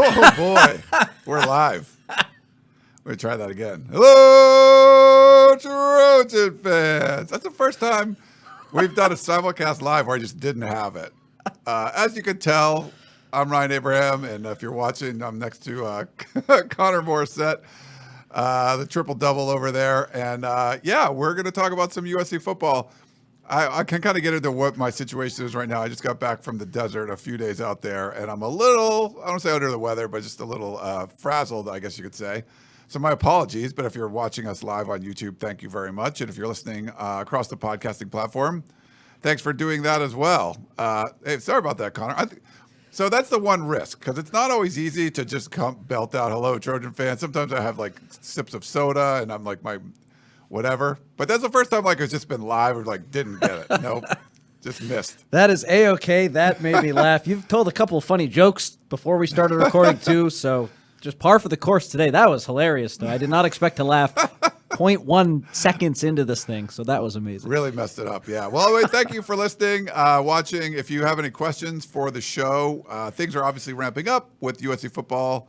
Oh, boy. We're live. We're going to try that again. Hello, Trojan fans. That's the first time we've done a simulcast live where I just didn't have it. As you can tell, I'm Ryan Abraham, and if you're watching, I'm next to Connor Morrissette, the triple-double over there. And, yeah, we're going to talk about some USC football. I can kind of get into what my situation is right now. I just got back from the desert, a few days out there, and I'm a little, I don't say under the weather, but just a little frazzled, I guess you could say. So my apologies, but if you're watching us live on YouTube, thank you very much. And if you're listening across the podcasting platform, thanks for doing that as well. Hey, sorry about that, Connor. So that's the one risk, because it's not always easy to just belt out, hello, Trojan fans. Sometimes I have like sips of soda, and I'm like my whatever. But that's the first time like it's just been live or like didn't get it. Nope. Just missed. That is A-okay. That made me laugh. You've told a couple of funny jokes before we started recording too, so just par for the course today. That was hilarious though. I did not expect to laugh 0.1 seconds into this thing, so that was amazing. Really messed it up, yeah. Well, anyway, thank you for listening, watching. If you have any questions for the show, things are obviously ramping up with USC football.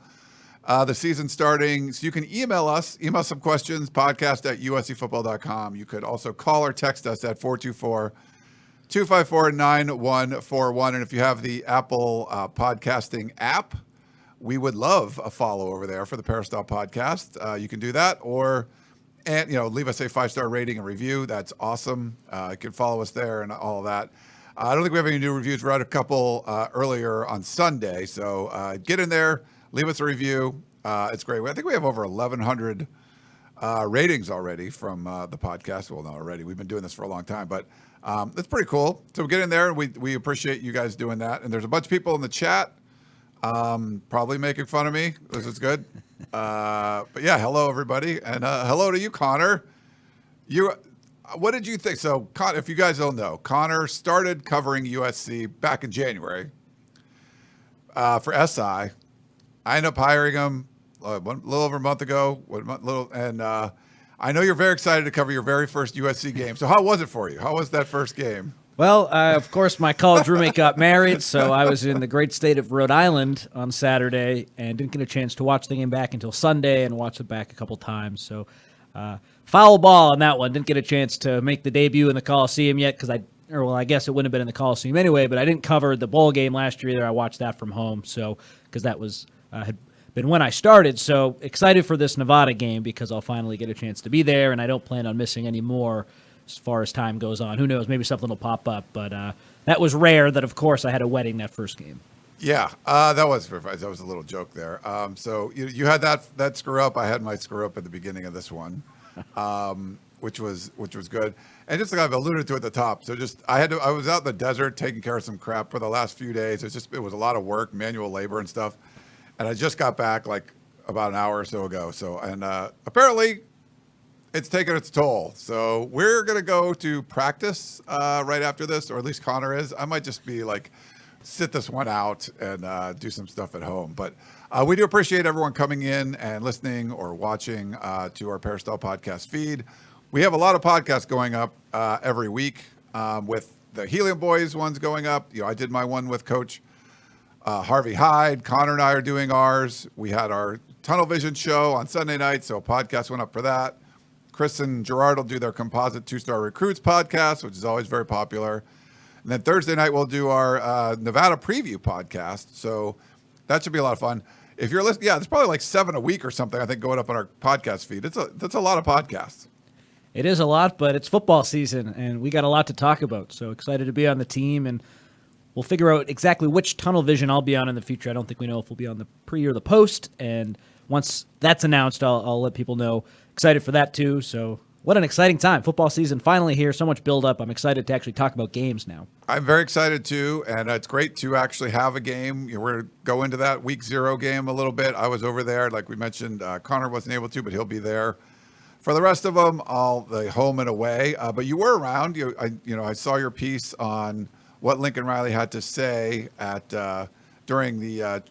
The season starting, so you can email some questions, podcast@uscfootball.com. You could also call or text us at 424-254-9141. And if you have the Apple podcasting app, we would love a follow over there for the Peristyle Podcast. You can do that, and leave us a 5-star rating and review. That's awesome. You can follow us there and all of that. I don't think we have any new reviews. We had a couple earlier on Sunday, so get in there. Leave us a review. It's great. I think we have over 1,100 ratings already from the podcast. Well, not already. We've been doing this for a long time, but it's pretty cool. So get in there. We appreciate you guys doing that. And there's a bunch of people in the chat probably making fun of me. This is good. But yeah, hello, everybody. And hello to you, Connor. What did you think? So, if you guys don't know, Connor started covering USC back in January for SI. I ended up hiring him a little over a month ago. And I know you're very excited to cover your very first USC game. So how was it for you? How was that first game? Well, of course, my college roommate got married, so I was in the great state of Rhode Island on Saturday and didn't get a chance to watch the game back until Sunday and watched it back a couple times. So foul ball on that one. Didn't get a chance to make the debut in the Coliseum yet because I guess it wouldn't have been in the Coliseum anyway, but I didn't cover the bowl game last year either. I watched that from home, so because that was had been when I started. So excited for this Nevada game because I'll finally get a chance to be there, and I don't plan on missing any more as far as time goes on. Who knows? Maybe something will pop up, but that was rare that, of course, I had a wedding that first game. Yeah, that was a little joke there. So you had that screw up. I had my screw up at the beginning of this one, which was good. And just like I've alluded to at the top, so I was out in the desert taking care of some crap for the last few days. It was a lot of work, manual labor and stuff. And I just got back like about an hour or so ago. So, and apparently it's taken its toll. So we're going to go to practice right after this, or at least Connor is. I might just be like, sit this one out and do some stuff at home. But we do appreciate everyone coming in and listening or watching to our Peristyle Podcast feed. We have a lot of podcasts going up every week with the Helium Boys ones going up. I did my one with Coach Harvey Hyde. Connor and I are doing ours. We had our Tunnel Vision show on Sunday night, so a podcast went up for that. Chris and Gerard will do their composite 2-star recruits podcast, which is always very popular. And then Thursday night, we'll do our Nevada preview podcast. So that should be a lot of fun. If you're listening, there's probably like 7 a week or something, I think, going up on our podcast feed. That's a lot of podcasts. It is a lot, but it's football season, and we got a lot to talk about. So excited to be on the team, and we'll figure out exactly which Tunnel Vision I'll be on in the future. I don't think we know if we'll be on the pre or the post, and once that's announced, I'll let people know. Excited for that too. So what an exciting time. Football season finally here. So much build up. I'm excited to actually talk about games now. I'm very excited too, and it's great to actually have a game. We're going to go into that week 0 game a little bit. I was over there, like we mentioned. Connor wasn't able to, but he'll be there. For the rest of them, all the home and away. But you were around. I saw your piece on what Lincoln Riley had to say at during the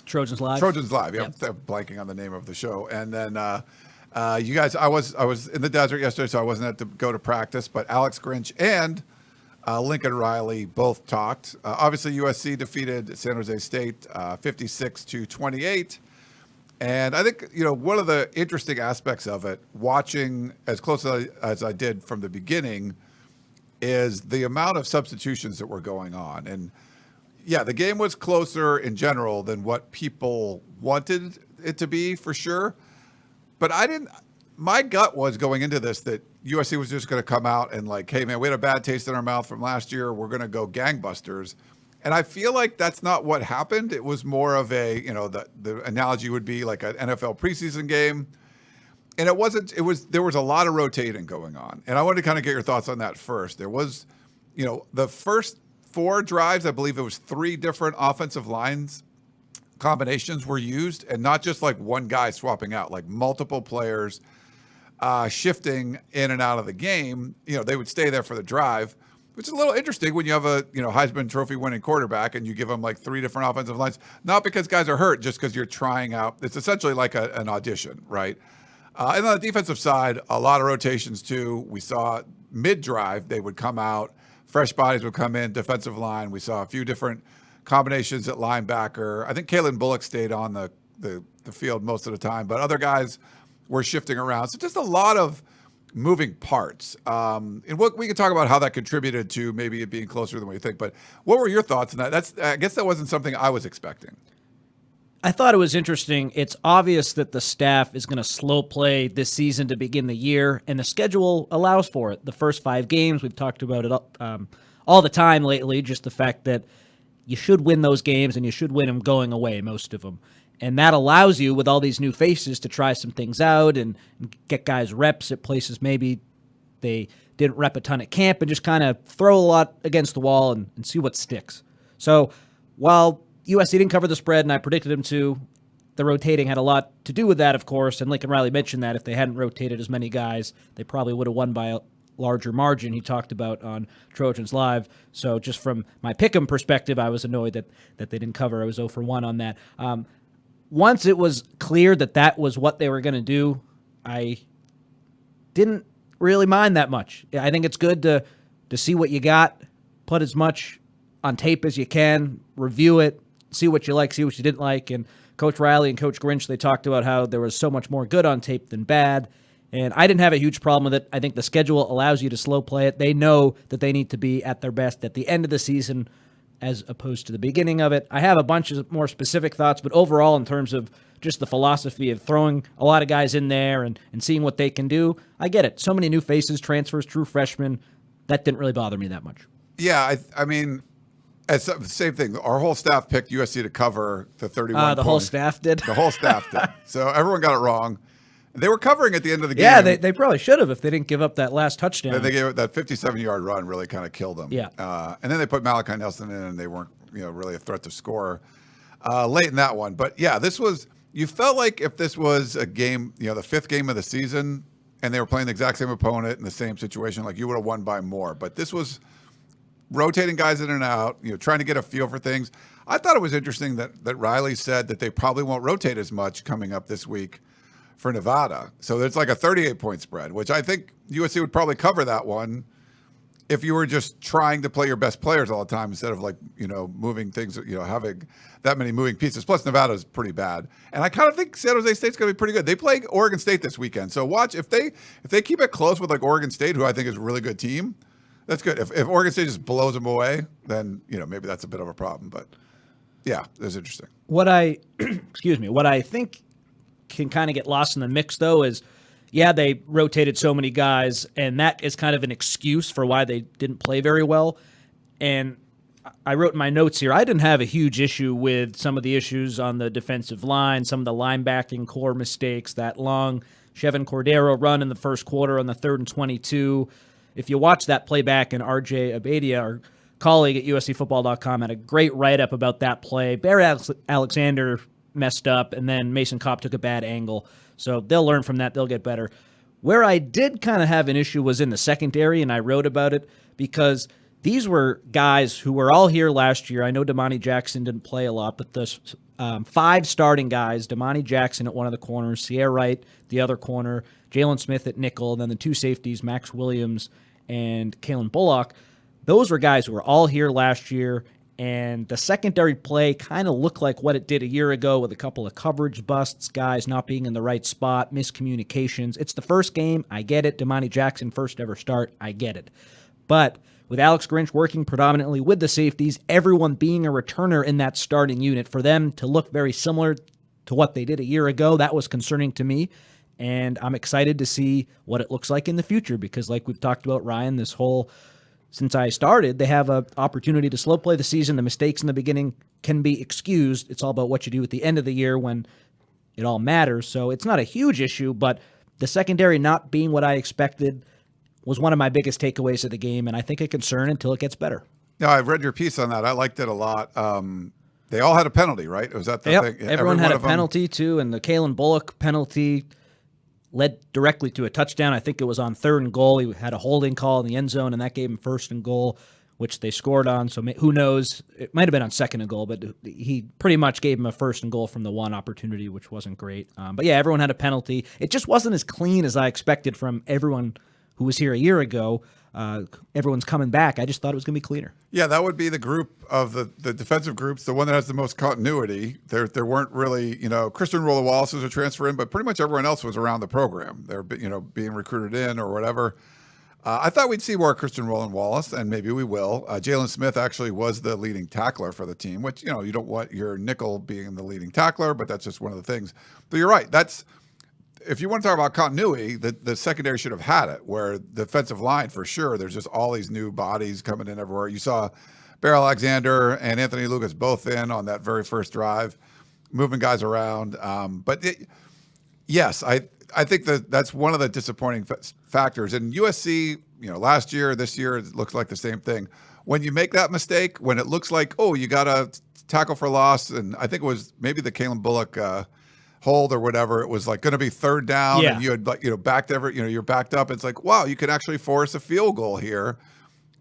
Trojans Live. Trojans Live. Yep. I'm blanking on the name of the show. And then you guys, I was in the desert yesterday, so I wasn't able to go to practice. But Alex Grinch and Lincoln Riley both talked. Obviously, USC defeated San Jose State 56-28. And I think, one of the interesting aspects of it, watching as closely as I did from the beginning, is the amount of substitutions that were going on. And yeah, the game was closer in general than what people wanted it to be, for sure. But my gut was going into this that USC was just going to come out and like, hey man, we had a bad taste in our mouth from last year. We're going to go gangbusters. And I feel like that's not what happened. It was more of a, the analogy would be like an NFL preseason game. And there was a lot of rotating going on. And I wanted to kind of get your thoughts on that first. There was, the first 4 drives, I believe it was 3 different offensive lines combinations were used, and not just like one guy swapping out, like multiple players shifting in and out of the game. They would stay there for the drive, which is a little interesting when you have a Heisman Trophy winning quarterback and you give them like 3 different offensive lines, not because guys are hurt, just because you're trying out. It's essentially like an audition, right? And on the defensive side, a lot of rotations too. We saw mid-drive, they would come out, fresh bodies would come in, defensive line. We saw a few different combinations at linebacker. I think Kalen Bullock stayed on the field most of the time, but other guys were shifting around. So just a lot of moving parts. And we can talk about how that contributed to maybe it being closer than we think. But what were your thoughts on that? I guess that wasn't something I was expecting. I thought it was interesting. It's obvious that the staff is going to slow play this season to begin the year, and the schedule allows for it. The first 5 games, we've talked about it all the time lately, just the fact that you should win those games, and you should win them going away, most of them. And that allows you, with all these new faces, to try some things out and get guys reps at places maybe they didn't rep a ton at camp, and just kind of throw a lot against the wall and see what sticks. So while USC didn't cover the spread, and I predicted them to, the rotating had a lot to do with that, of course, and Lincoln Riley mentioned that if they hadn't rotated as many guys, they probably would have won by a larger margin. He talked about on Trojans Live. So just from my pick'em perspective, I was annoyed that they didn't cover. I was 0 for 1 on that. Once it was clear that was what they were going to do, I didn't really mind that much. I think it's good to see what you got, put as much on tape as you can, review it, see what you like, see what you didn't like. And Coach Riley and Coach Grinch, they talked about how there was so much more good on tape than bad. And I didn't have a huge problem with it. I think the schedule allows you to slow play it. They know that they need to be at their best at the end of the season as opposed to the beginning of it. I have a bunch of more specific thoughts, but overall, in terms of just the philosophy of throwing a lot of guys in there and seeing what they can do, I get it. So many new faces, transfers, true freshmen, that didn't really bother me that much. Yeah, I mean, it's the same thing. Our whole staff picked USC to cover the 31 The whole staff did? The whole staff did. So everyone got it wrong. They were covering at the end of the game. Yeah, they probably should have if they didn't give up that last touchdown. They gave it that 57-yard run, really kind of killed them. Yeah. And then they put Malachi Nelson in, and they weren't really a threat to score late in that one. But yeah, you felt like if this was a game, the 5th game of the season, and they were playing the exact same opponent in the same situation, like you would have won by more. But this was rotating guys in and out, trying to get a feel for things. I thought it was interesting that Riley said that they probably won't rotate as much coming up this week for Nevada. So there's like a 38-point spread, which I think USC would probably cover that one if you were just trying to play your best players all the time instead of moving things, having that many moving pieces. Plus Nevada is pretty bad. And I kind of think San Jose State's going to be pretty good. They play Oregon State this weekend. So watch if they keep it close with like Oregon State, who I think is a really good team. That's good. If Oregon State just blows them away, then maybe that's a bit of a problem. But yeah, it's interesting. What I think can kind of get lost in the mix, though, is, they rotated so many guys, and that is kind of an excuse for why they didn't play very well. And I wrote in my notes here, I didn't have a huge issue with some of the issues on the defensive line, some of the linebacking core mistakes, that long Chevin Cordero run in the first quarter on the 3rd and 22. If you watch that playback, and RJ Abadia, our colleague at USCFootball.com, had a great write-up about that play. Barry Alexander messed up, and then Mason Kopp took a bad angle. So they'll learn from that. They'll get better. Where I did kind of have an issue was in the secondary, and I wrote about it because these were guys who were all here last year. I know Damani Jackson didn't play a lot, but the 5 starting guys, Damani Jackson at one of the corners, Sierra Wright, the other corner, Jalen Smith at nickel, and then the 2 safeties, Max Williams and Kalen Bullock, those were guys who were all here last year, and the secondary play kind of looked like what it did a year ago with a couple of coverage busts, guys not being in the right spot, miscommunications. It's the first game. I get it. Damani Jackson, first ever start. I get it. But with Alex Grinch working predominantly with the safeties, everyone being a returner in that starting unit, for them to look very similar to what they did a year ago, that was concerning to me. And I'm excited to see what it looks like in the future because, like we've talked about, Ryan, since I started, they have an opportunity to slow play the season. The mistakes in the beginning can be excused. It's all about what you do at the end of the year when it all matters. So it's not a huge issue, but the secondary not being what I expected was one of my biggest takeaways of the game, and I think a concern until it gets better. No, I've read your piece on that. I liked it a lot. They all had a penalty, right? Was that the thing? Everyone had a penalty, too, and the Kalen Bullock penalty led directly to a touchdown. I think it was on 3rd and goal. He had a holding call in the end zone, and that gave him 1st and goal, which they scored on. So who knows? It might have been on 2nd and goal, but he pretty much gave him a 1st and goal from the one opportunity, which wasn't great. But yeah, everyone had a penalty. It just wasn't as clean as I expected from everyone who was here a year ago. Everyone's coming back. I just thought it was going to be cleaner. Yeah, that would be the group of the defensive groups, the one that has the most continuity. There weren't really, Christian Roller Wallace was a transfer in, but pretty much everyone else was around the program. They're, being recruited in or whatever. I thought we'd see more Christian Roland Wallace, and maybe we will. Jalen Smith actually was the leading tackler for the team, which, you don't want your nickel being the leading tackler, but that's just one of the things. But you're right. If you want to talk about continuity, the secondary should have had it, where the defensive line, for sure, there's just all these new bodies coming in everywhere. You saw Barry Alexander and Anthony Lucas both in on that very first drive, moving guys around. Yes, I think that's one of the disappointing factors. And USC, last year, this year, it looks like the same thing. When you make that mistake, when it looks like, oh, you got to tackle for loss, and I think it was maybe the Kalen Bullock hold or whatever, it was like going to be 3rd down, and you had backed you're backed up. It's like, wow, you could actually force a field goal here.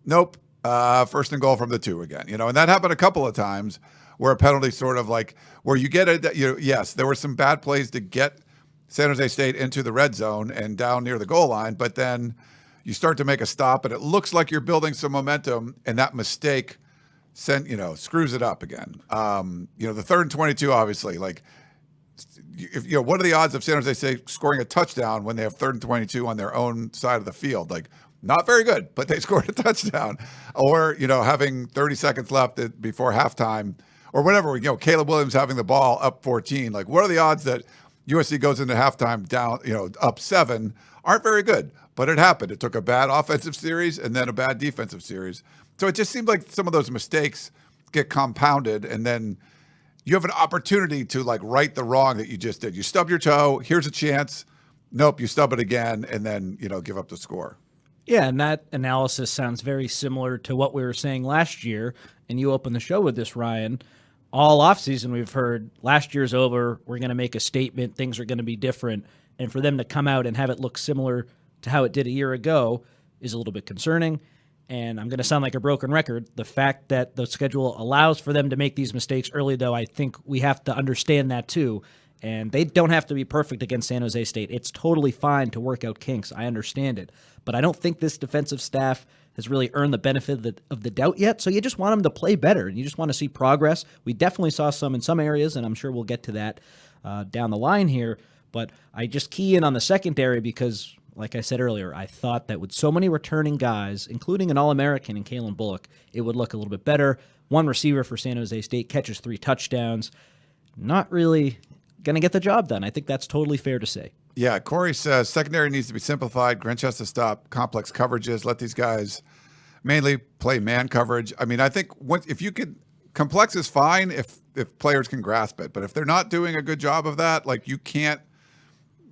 Nope, 1st and goal from the 2 again. And that happened a couple of times where a penalty sort of like where you get it. Yes, there were some bad plays to get San Jose State into the red zone and down near the goal line, but then you start to make a stop, and it looks like you're building some momentum, and that mistake screws it up again. The 3rd and 22, obviously, like. What are the odds of San Jose State scoring a touchdown when they have 3rd and 22 on their own side of the field? Like, not very good, but they scored a touchdown. Or, having 30 seconds left before halftime or whatever, Caleb Williams having the ball up 14. Like, what are the odds that USC goes into halftime down, up 7? Aren't very good, but it happened. It took a bad offensive series and then a bad defensive series. So it just seemed like some of those mistakes get compounded, and then you have an opportunity to right the wrong that you just did. You stub your toe. Here's a chance. Nope, you stub it again, and then give up the score. Yeah, and that analysis sounds very similar to what we were saying last year. And you opened the show with this, Ryan. All offseason, we've heard last year's over. We're going to make a statement. Things are going to be different. And for them to come out and have it look similar to how it did a year ago is a little bit concerning. And I'm going to sound like a broken record. The fact that the schedule allows for them to make these mistakes early, though, I think we have to understand that too. And they don't have to be perfect against San Jose State. It's totally fine to work out kinks. I understand it. But I don't think this defensive staff has really earned the benefit of the doubt yet. So you just want them to play better. And you just want to see progress. We definitely saw some in some areas, and I'm sure we'll get to that down the line here. But I just key in on the secondary because, like I said earlier, I thought that with so many returning guys, including an All-American in Kalen Bullock, it would look a little bit better. One receiver for San Jose State catches 3 touchdowns. Not really going to get the job done. I think that's totally fair to say. Yeah, Corey says secondary needs to be simplified. Grinch has to stop complex coverages. Let these guys mainly play man coverage. I mean, I think if you could, complex is fine if players can grasp it, but if they're not doing a good job of that, like you can't.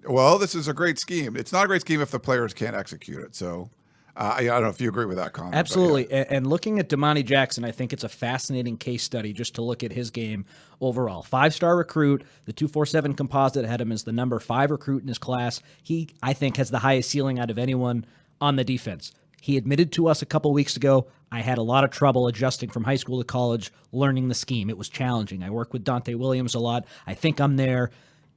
Well, this is a great scheme. It's not a great scheme if the players can't execute it. So I don't know if you agree with that, Connor. Absolutely. But, yeah. And looking at Damani Jackson, I think it's a fascinating case study just to look at his game overall. 5-star recruit, the 247 composite had him as the number 5 recruit in his class. He, I think, has the highest ceiling out of anyone on the defense. He admitted to us a couple weeks ago, I had a lot of trouble adjusting from high school to college, learning the scheme. It was challenging. I work with Dante Williams a lot. I think I'm there.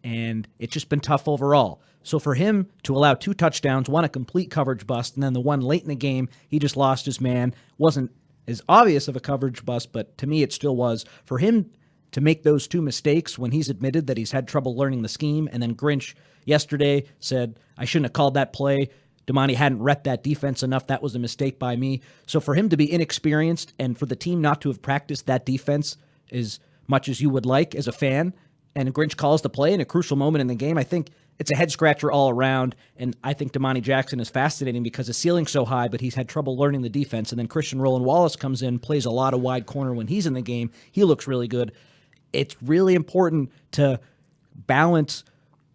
And it's just been tough overall. So for him to allow 2 touchdowns, one a complete coverage bust, and then the one late in the game, he just lost his man. Wasn't as obvious of a coverage bust, but to me it still was. For him to make those 2 mistakes when he's admitted that he's had trouble learning the scheme, and then Grinch yesterday said, I shouldn't have called that play. Damani hadn't repped that defense enough. That was a mistake by me. So for him to be inexperienced and for the team not to have practiced that defense as much as you would like as a fan, and Grinch calls the play in a crucial moment in the game, I think it's a head-scratcher all around, and I think Damani Jackson is fascinating because his ceiling's so high, but he's had trouble learning the defense, and then Christian Roland Wallace comes in, plays a lot of wide corner when he's in the game. He looks really good. It's really important to balance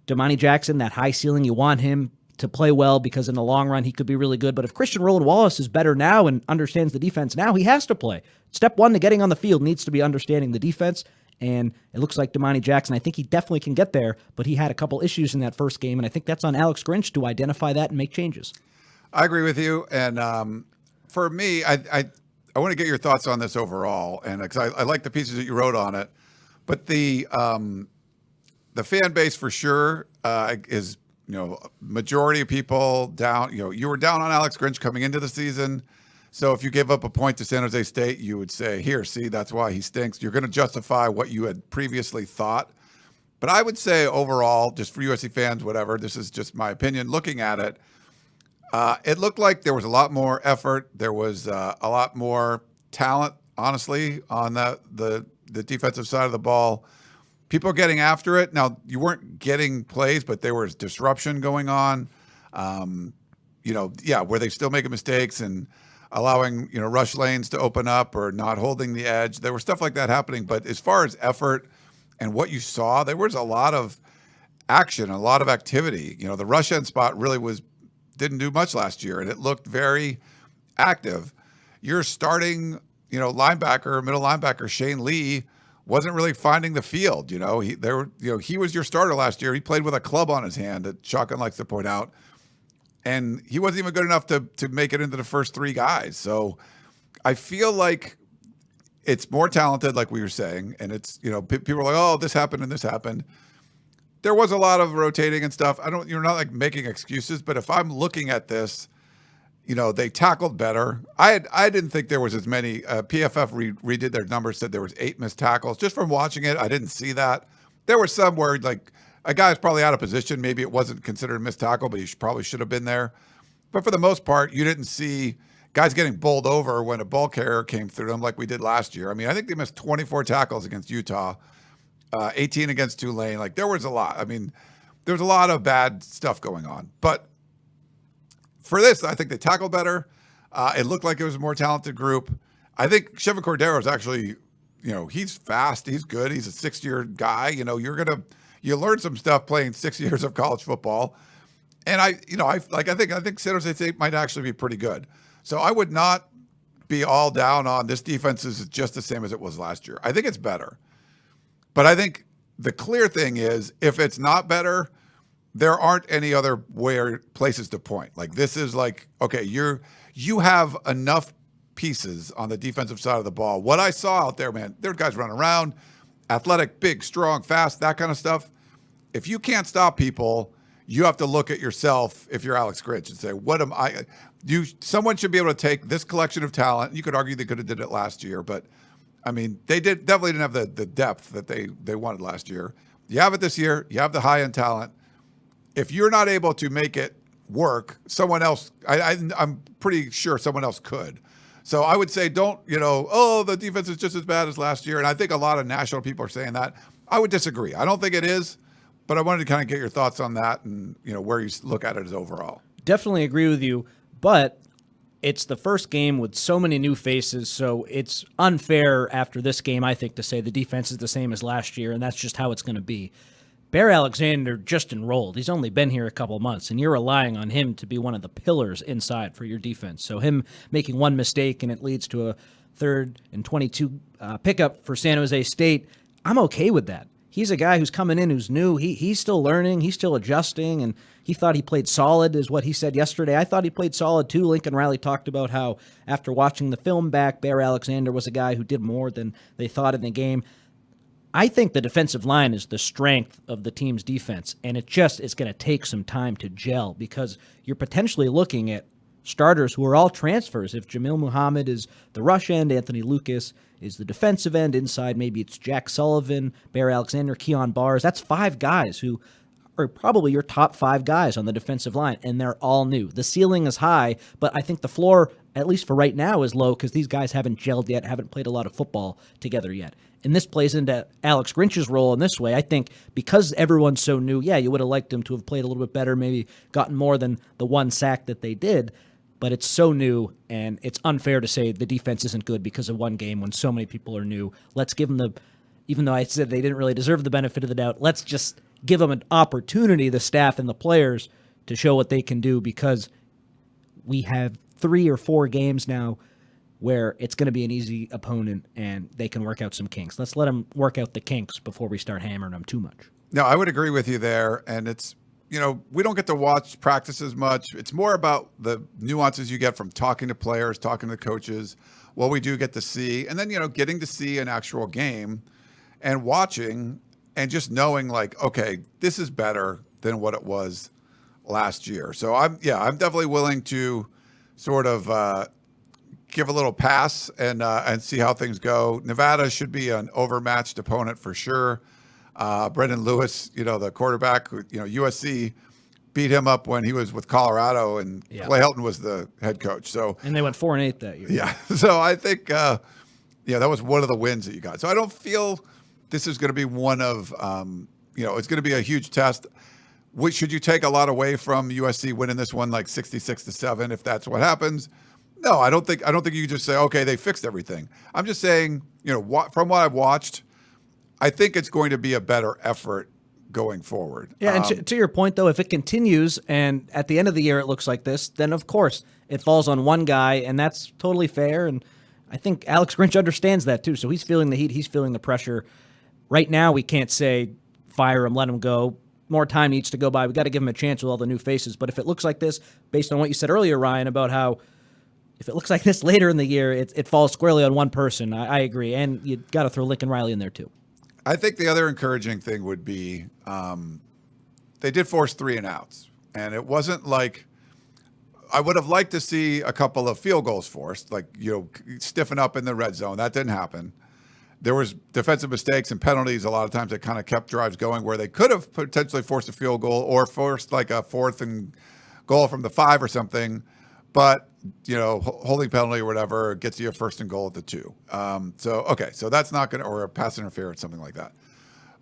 Damani Jackson, that high ceiling. You want him to play well because in the long run he could be really good, but if Christian Roland Wallace is better now and understands the defense now, he has to play. Step 1 to getting on the field needs to be understanding the defense. And it looks like Damani Jackson, I think he definitely can get there, but he had a couple issues in that first game, and I think that's on Alex Grinch to identify that and make changes. I agree with you. And for me, I want to get your thoughts on this overall, and because I like the pieces that you wrote on it. But the fan base for sure is, majority of people down. You were down on Alex Grinch coming into the season. So if you gave up a point to San Jose State, you would say, here, see, that's why he stinks. You're going to justify what you had previously thought. But I would say overall, just for USC fans, whatever, this is just my opinion, looking at it, it looked like there was a lot more effort. There was a lot more talent, honestly, on the defensive side of the ball. People getting after it. Now, you weren't getting plays, but there was disruption going on. Where they still making mistakes and allowing, rush lanes to open up or not holding the edge. There was stuff like that happening. But as far as effort and what you saw, there was a lot of action, a lot of activity. The rush end spot really didn't do much last year, and it looked very active. Your starting, middle linebacker, Shane Lee, wasn't really finding the field. He was your starter last year. He played with a club on his hand, that Shotgun likes to point out. And he wasn't even good enough to make it into the first 3 guys. So I feel like it's more talented, like we were saying. And it's, people are like, oh, this happened and this happened. There was a lot of rotating and stuff. You're not like making excuses, but if I'm looking at this, they tackled better. I didn't think there was as many. PFF redid their numbers, said there was 8 missed tackles. Just from watching it, I didn't see that. There were some where like a guy's probably out of position. Maybe it wasn't considered a missed tackle, but he probably should have been there. But for the most part, you didn't see guys getting bowled over when a ball carrier came through them like we did last year. I mean, I think they missed 24 tackles against Utah, 18 against Tulane. Like, there was a lot. I mean, there was a lot of bad stuff going on. But for this, I think they tackled better. It looked like it was a more talented group. I think Chevin Cordero is actually, he's fast. He's good. He's a 6-year guy. You learn some stuff playing 6 years of college football. And I think San Jose State might actually be pretty good. So I would not be all down on this defense is just the same as it was last year. I think it's better. But I think the clear thing is, if it's not better, there aren't any other places to point. Like, this is like, okay, you have enough pieces on the defensive side of the ball. What I saw out there, man, there were guys running around, athletic, big, strong, fast, that kind of stuff. If you can't stop people, you have to look at yourself if you're Alex Grinch and say, what am I? Someone should be able to take this collection of talent. You could argue they could have did it last year, but I mean, they definitely didn't have the depth that they wanted last year. You have it this year. You have the high-end talent. If you're not able to make it work, someone else, I'm pretty sure someone else could. So I would say don't, the defense is just as bad as last year. And I think a lot of national people are saying that. I would disagree. I don't think it is, but I wanted to kind of get your thoughts on that and, where you look at it as overall. Definitely agree with you, but it's the first game with so many new faces, so it's unfair after this game, I think, to say the defense is the same as last year, and that's just how it's going to be. Bear Alexander just enrolled. He's only been here a couple months, and you're relying on him to be one of the pillars inside for your defense. So him making one mistake and it leads to a 3rd and 22 pickup for San Jose State, I'm okay with that. He's a guy who's coming in who's new. He's still learning. He's still adjusting, and he thought he played solid, is what he said yesterday. I thought he played solid, too. Lincoln Riley talked about how, after watching the film back, Bear Alexander was a guy who did more than they thought in the game. I think the defensive line is the strength of the team's defense, and it's going to take some time to gel because you're potentially looking at starters who are all transfers. If Jamil Muhammad is the rush end, Anthony Lucas is the defensive end. Inside, maybe it's Jack Sullivan, Bear Alexander, Keon Bars. That's 5 guys who are probably your top 5 guys on the defensive line, and they're all new. The ceiling is high, but I think the floor, at least for right now, is low because these guys haven't gelled yet, haven't played a lot of football together yet. And this plays into Alex Grinch's role in this way. I think because everyone's so new, yeah, you would have liked them to have played a little bit better, maybe gotten more than the 1 sack that they did. But it's so new, and it's unfair to say the defense isn't good because of one game when so many people are new. Let's give them even though I said they didn't really deserve the benefit of the doubt, let's just give them an opportunity, the staff and the players, to show what they can do because we have 3 or 4 games now where it's going to be an easy opponent and they can work out some kinks. Let's let them work out the kinks before we start hammering them too much. No, I would agree with you there, and it's we don't get to watch practices much. It's more about the nuances you get from talking to players, talking to coaches, what we do get to see, and then, getting to see an actual game and watching and just knowing like, okay, this is better than what it was last year. So I'm definitely willing to sort of give a little pass and see how things go. Nevada should be an overmatched opponent for sure. Brendan Lewis, the quarterback, who, USC beat him up when he was with Colorado, and Clay Helton was the head coach. And they went 4-8 that year. Yeah. So I think, that was one of the wins that you got. So I don't feel this is going to be one of, it's going to be a huge test. Should you take a lot away from USC winning this one like 66-7 if that's what happens? No, I don't think you just say, okay, they fixed everything. I'm just saying, from what I've watched, I think it's going to be a better effort going forward. Yeah, and to your point, though, if it continues and at the end of the year it looks like this, then of course it falls on one guy, and that's totally fair. And I think Alex Grinch understands that too. So he's feeling the heat. He's feeling the pressure. Right now, we can't say fire him, let him go. More time needs to go by. We got to give him a chance with all the new faces. But if it looks like this, based on what you said earlier, Ryan, about how if it looks like this later in the year, it falls squarely on one person. I agree. And you got to throw Lincoln Riley in there too. I think the other encouraging thing would be they did force 3 and outs. And it wasn't like I would have liked to see a couple of field goals forced, like, stiffen up in the red zone. That didn't happen. There was defensive mistakes and penalties a lot of times that kind of kept drives going where they could have potentially forced a field goal or forced like a 4th and goal from the 5 or something. But, holding penalty or whatever gets you a 1st and goal at the 2. So that's not going to, or a pass interference, something like that.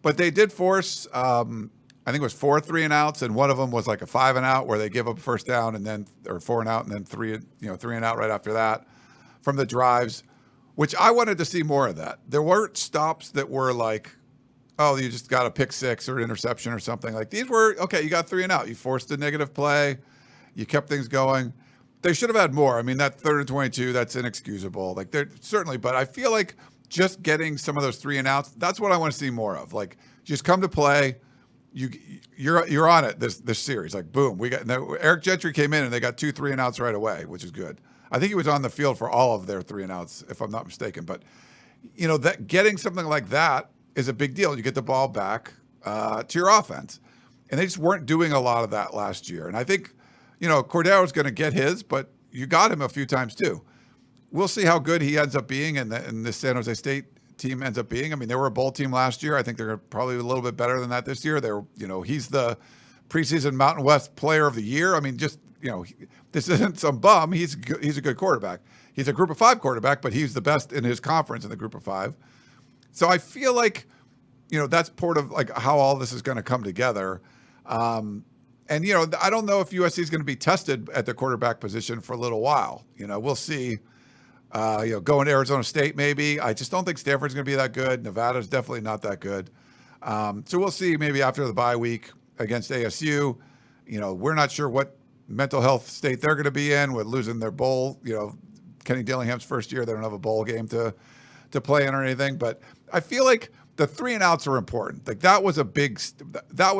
But they did force, I think it was 4 3 and outs, and one of them was like a 5 and out where they give up a first down and then, or 4 and out and then 3 and out right after that from the drives, which I wanted to see more of that. There weren't stops that were like, oh, you just got a pick 6 or an interception or something. Like these were, okay, you got 3 and out. You forced a negative play. You kept things going. They should have had more. I mean, that 3rd and 22, that's inexcusable. Like they're certainly, but I feel like just getting some of those 3 and outs, that's what I want to see more of. Like just come to play. You're on it this series. Like boom, Eric Gentry came in and they got 2 3 and outs right away, which is good. I think he was on the field for all of their 3 and outs, if I'm not mistaken. But that getting something like that is a big deal. You get the ball back to your offense, and they just weren't doing a lot of that last year. And I think Cordero's going to get his, but you got him a few times too. We'll see how good he ends up being and this San Jose State team ends up being. I mean, they were a bowl team last year. I think they're probably a little bit better than that this year. He's the preseason Mountain West Player of the Year. I mean, just, this isn't some bum. He's a good quarterback. He's a Group of 5 quarterback, but he's the best in his conference in the Group of 5. So I feel like, that's part of like how all this is going to come together. And, I don't know if USC is going to be tested at the quarterback position for a little while. We'll see. Going to Arizona State maybe. I just don't think Stanford's going to be that good. Nevada's definitely not that good. So we'll see maybe after the bye week against ASU. We're not sure what mental health state they're going to be in with losing their bowl. Kenny Dillingham's first year, they don't have a bowl game to play in or anything. But I feel like the 3 and outs are important. Like that was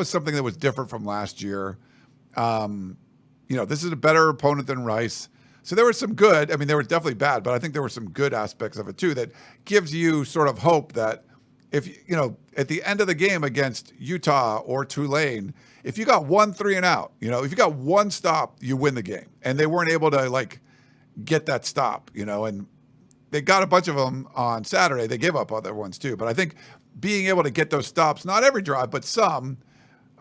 something that was different from last year. This is a better opponent than Rice. So there was some good. I mean, there was definitely bad, but I think there were some good aspects of it too that gives you sort of hope that if, at the end of the game against Utah or Tulane, if you got 1 3 and out, if you got one stop, you win the game. And they weren't able to get that stop, and they got a bunch of them on Saturday. They gave up other ones too. But I think being able to get those stops, not every drive, but some,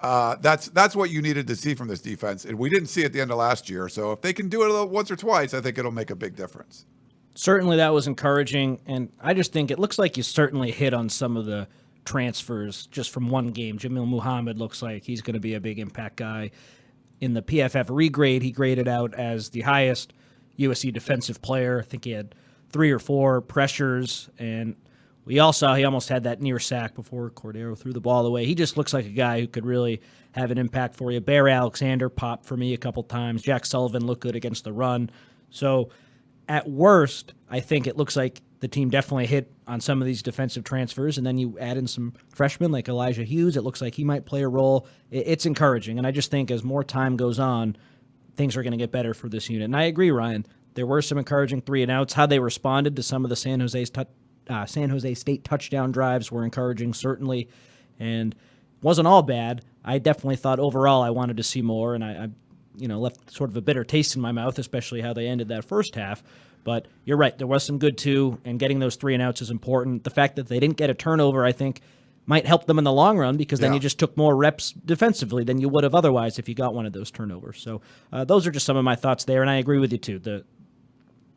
that's what you needed to see from this defense. And we didn't see it at the end of last year. So if they can do it once or twice, I think it'll make a big difference. Certainly that was encouraging. And I just think it looks like you certainly hit on some of the transfers just from one game. Jamil Muhammad looks like he's going to be a big impact guy. In the PFF regrade, he graded out as the highest USC defensive player. I think he had 3 or 4 pressures, and we all saw he almost had that near sack before Cordero threw the ball away. He just looks like a guy who could really have an impact for you. Bear Alexander popped for me a couple times. Jack Sullivan looked good against the run. So at worst, I think it looks like the team definitely hit on some of these defensive transfers, and then you add in some freshmen like Elijah Hughes. It looks like he might play a role. It's encouraging, and I just think as more time goes on, things are going to get better for this unit. And I agree, Ryan. There were some encouraging 3 and outs. How they responded to some of the San Jose State touchdown drives were encouraging, certainly, and wasn't all bad. I definitely thought overall I wanted to see more, and I left sort of a bitter taste in my mouth, especially how they ended that first half. But you're right, there was some good too, and getting those 3 and outs is important. The fact that they didn't get a turnover, I think, might help them in the long run because then you just took more reps defensively than you would have otherwise if you got one of those turnovers. So those are just some of my thoughts there, and I agree with you too.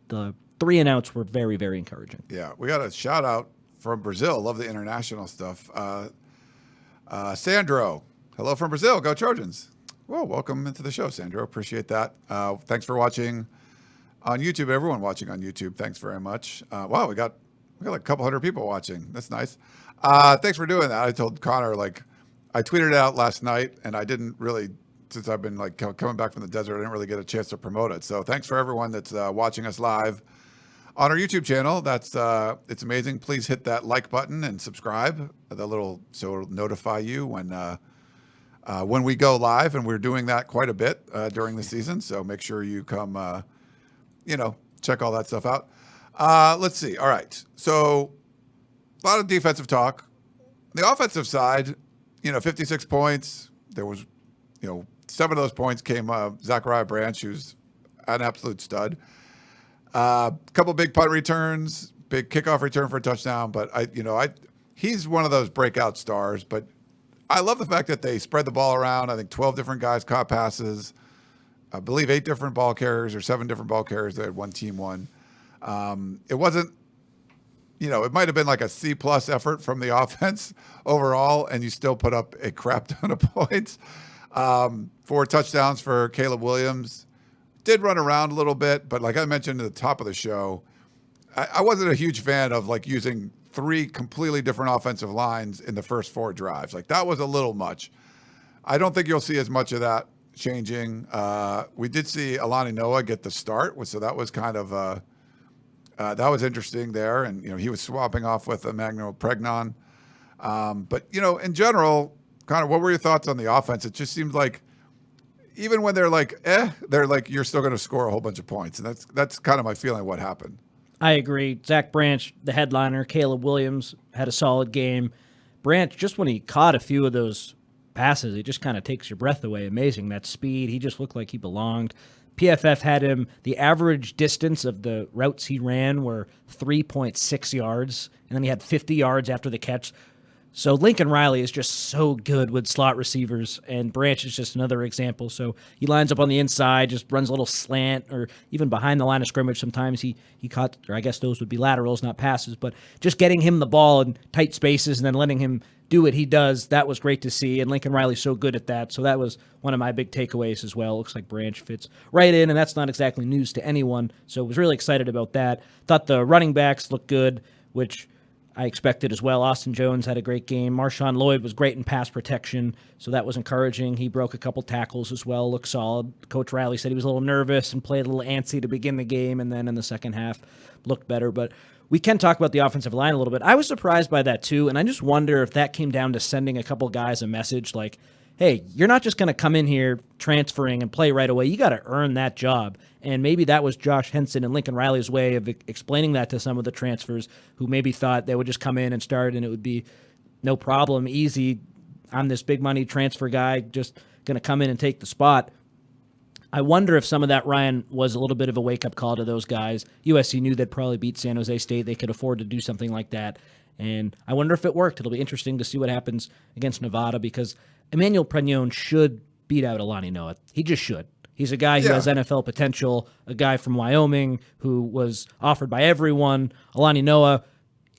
The 3 and outs were very, very encouraging. Yeah, we got a shout out from Brazil. Love the international stuff. Sandro, hello from Brazil. Go Trojans. Well, welcome into the show, Sandro. Appreciate that. Thanks for watching on YouTube. Everyone watching on YouTube, thanks very much. Wow, we got like a couple hundred people watching. That's nice. Thanks for doing that. I told Connor, I tweeted it out last night, and I didn't really, since I've been coming back from the desert, I didn't really get a chance to promote it. So thanks for everyone that's watching us live on our YouTube channel. It's amazing. Please hit that like button and subscribe. So it'll notify you when we go live, and we're doing that quite a bit during the season. So make sure you come, check all that stuff out. Let's see. All right. So a lot of defensive talk. The offensive side, 56 points. There was, 7 of those points came Zachariah Branch, who's an absolute stud. A couple big punt returns, big kickoff return for a touchdown. But he's one of those breakout stars. But I love the fact that they spread the ball around. I think 12 different guys caught passes. I believe 8 different ball carriers or 7 different ball carriers that one team won. It wasn't, it might have been like a C+ effort from the offense overall, and you still put up a crap ton of points. 4 touchdowns for Caleb Williams. Did run around a little bit, but like I mentioned at the top of the show, I wasn't a huge fan of using 3 completely different offensive lines in the first 4 drives. That was a little much. I don't think you'll see as much of that changing. We did see Alani Noah get the start, so that was kind of that was interesting there, and he was swapping off with Emmanuel Pregnon. But in general, Connor, what were your thoughts on the offense? It just seemed like even when they're you're still going to score a whole bunch of points, and that's kind of my feeling of what happened. I agree. Zach Branch, the headliner. Caleb Williams had a solid game. Branch, just when he caught a few of those passes, it just kind of takes your breath away. Amazing, that speed. He just looked like he belonged. PFF had him, the average distance of the routes he ran were 3.6 yards, and then he had 50 yards after the catch. So Lincoln Riley is just so good with slot receivers, and Branch is just another example. So he lines up on the inside, just runs a little slant, or even behind the line of scrimmage. Sometimes he caught, or I guess those would be laterals, not passes, but just getting him the ball in tight spaces and then letting him do what he does, that was great to see. And Lincoln Riley's so good at that. So that was one of my big takeaways as well. Looks like Branch fits right in, and that's not exactly news to anyone. So I was really excited about that. Thought the running backs looked good, which I expected as well. Austin Jones had a great game. Marshawn Lloyd was great in pass protection, so that was encouraging. He broke a couple tackles as well, looked solid. Coach Riley said he was a little nervous and played a little antsy to begin the game, and then in the second half looked better. But we can talk about the offensive line a little bit. I was surprised by that too, and I just wonder if that came down to sending a couple guys a message like, hey, you're not just going to come in here transferring and play right away. You got to earn that job. And maybe that was Josh Henson and Lincoln Riley's way of explaining that to some of the transfers who maybe thought they would just come in and start and it would be no problem, easy. I'm this big money transfer guy, just going to come in and take the spot. I wonder if some of that, Ryan, was a little bit of a wake-up call to those guys. USC knew they'd probably beat San Jose State. They could afford to do something like that. And I wonder if it worked. It'll be interesting to see what happens against Nevada because Emmanuel Pregnon should beat out Alani Noah. He just should. He's a guy who has NFL potential, a guy from Wyoming who was offered by everyone. Alani Noah,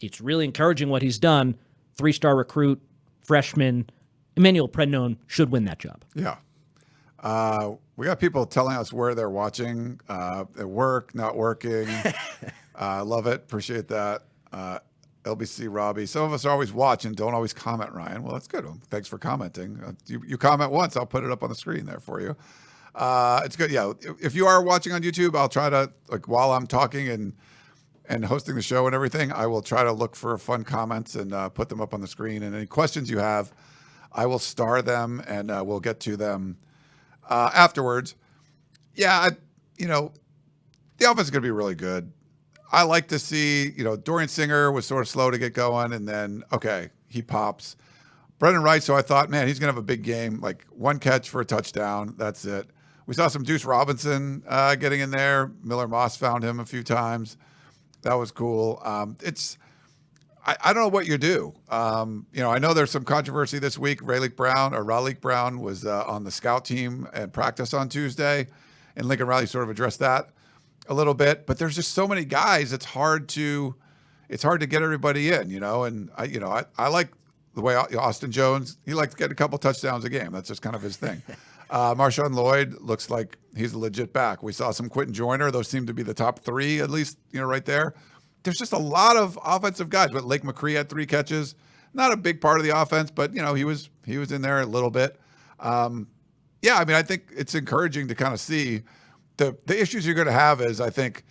it's really encouraging what he's done. 3-star recruit, freshman. Emmanuel Pregnon should win that job. Yeah. We got people telling us where they're watching, at work, not working. Love it. Appreciate that. LBC Robbie. Some of us are always watching, don't always comment, Ryan. Well, that's good. Thanks for commenting. You comment once, I'll put it up on the screen there for you. It's good. Yeah. If you are watching on YouTube, I'll try to, like, while I'm talking and hosting the show and everything, I will try to look for fun comments and put them up on the screen. And any questions you have, I will star them and we'll get to them afterwards. Yeah. The offense is going to be really good. I like to see, Dorian Singer was sort of slow to get going and then, okay, he pops. Brendan Wright, so I thought, man, he's going to have a big game, like one catch for a touchdown. That's it. We saw some Deuce Robinson getting in there. Miller Moss found him a few times. That was cool. I don't know what you do. I know there's some controversy this week. Raleigh Brown was on the scout team and practice on Tuesday, and Lincoln Riley sort of addressed that a little bit. But there's just so many guys. It's hard to get everybody in. And I like the way Austin Jones. He likes getting a couple touchdowns a game. That's just kind of his thing. Marshawn Lloyd looks like he's a legit back. We saw some Quentin Joyner. Those seem to be the top three, at least, right there. There's just a lot of offensive guys. But Lake McCree had 3 catches. Not a big part of the offense, but, he was in there a little bit. I think it's encouraging to kind of see the issues you're going to have is, I think,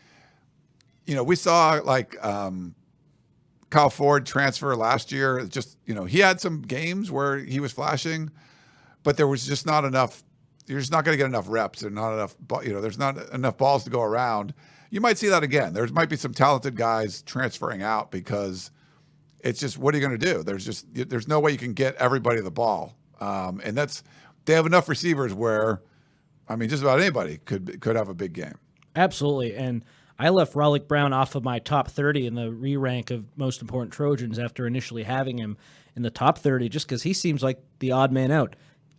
we saw like Kyle Ford transfer last year. It's just, he had some games where he was flashing, but there was just not enough. You're just not going to get enough reps and not enough, there's not enough balls to go around. You might see that again. There might be some talented guys transferring out because it's just, what are you going to do? There's no way you can get everybody the ball. And they have enough receivers where, just about anybody could have a big game. Absolutely. And I left Riley Brown off of my top 30 in the re-rank of most important Trojans after initially having him in the top 30, just because he seems like the odd man out.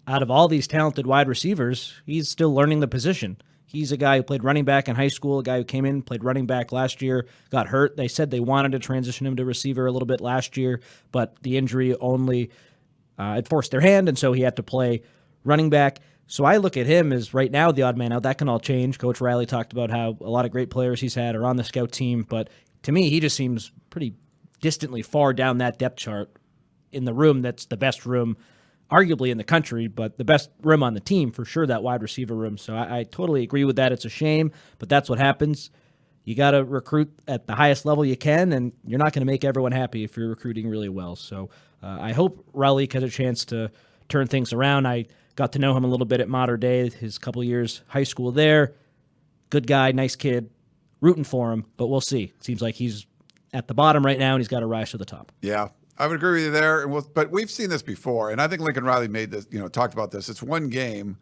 Out of all these talented wide receivers, he's still learning the position. He's a guy who played running back in high school, a guy who came in, played running back last year, got hurt. They said they wanted to transition him to receiver a little bit last year, but the injury only it forced their hand, and so he had to play running back. So I look at him as right now the odd man out. That can all change. Coach Riley talked about how a lot of great players he's had are on the scout team, but to me, he just seems pretty distantly far down that depth chart in the room that's the best room arguably in the country, but the best room on the team for sure, that wide receiver room. So I totally agree with that. It's a shame, but that's what happens. You got to recruit at the highest level you can, and you're not going to make everyone happy if you're recruiting really well. So I hope Riley gets a chance to turn things around. I got to know him a little bit at Mater Dei, his couple years high school there. Good guy, nice kid, rooting for him, but we'll see. It seems like he's at the bottom right now, and he's got to rise to the top. Yeah. I would agree with you there, but we've seen this before, and I think Lincoln Riley made this, talked about this. It's one game.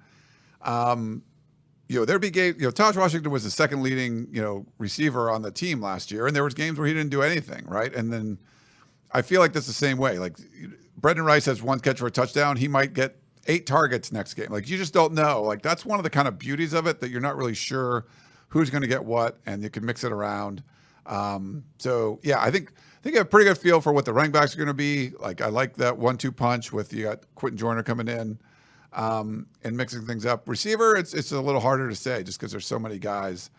There'd be game. Taj Washington was the second leading, receiver on the team last year, and there was games where he didn't do anything, right? And then I feel like that's the same way. Like Brendan Rice has one catch for a touchdown. He might get 8 targets next game. Like you just don't know. Like that's one of the kind of beauties of it, that you're not really sure who's going to get what, and you can mix it around. So yeah, I think you have a pretty good feel for what the running backs are going to be. Like I like that 1-2 punch with you got Quentin Joyner coming in and mixing things up. Receiver, it's a little harder to say just because there's so many guys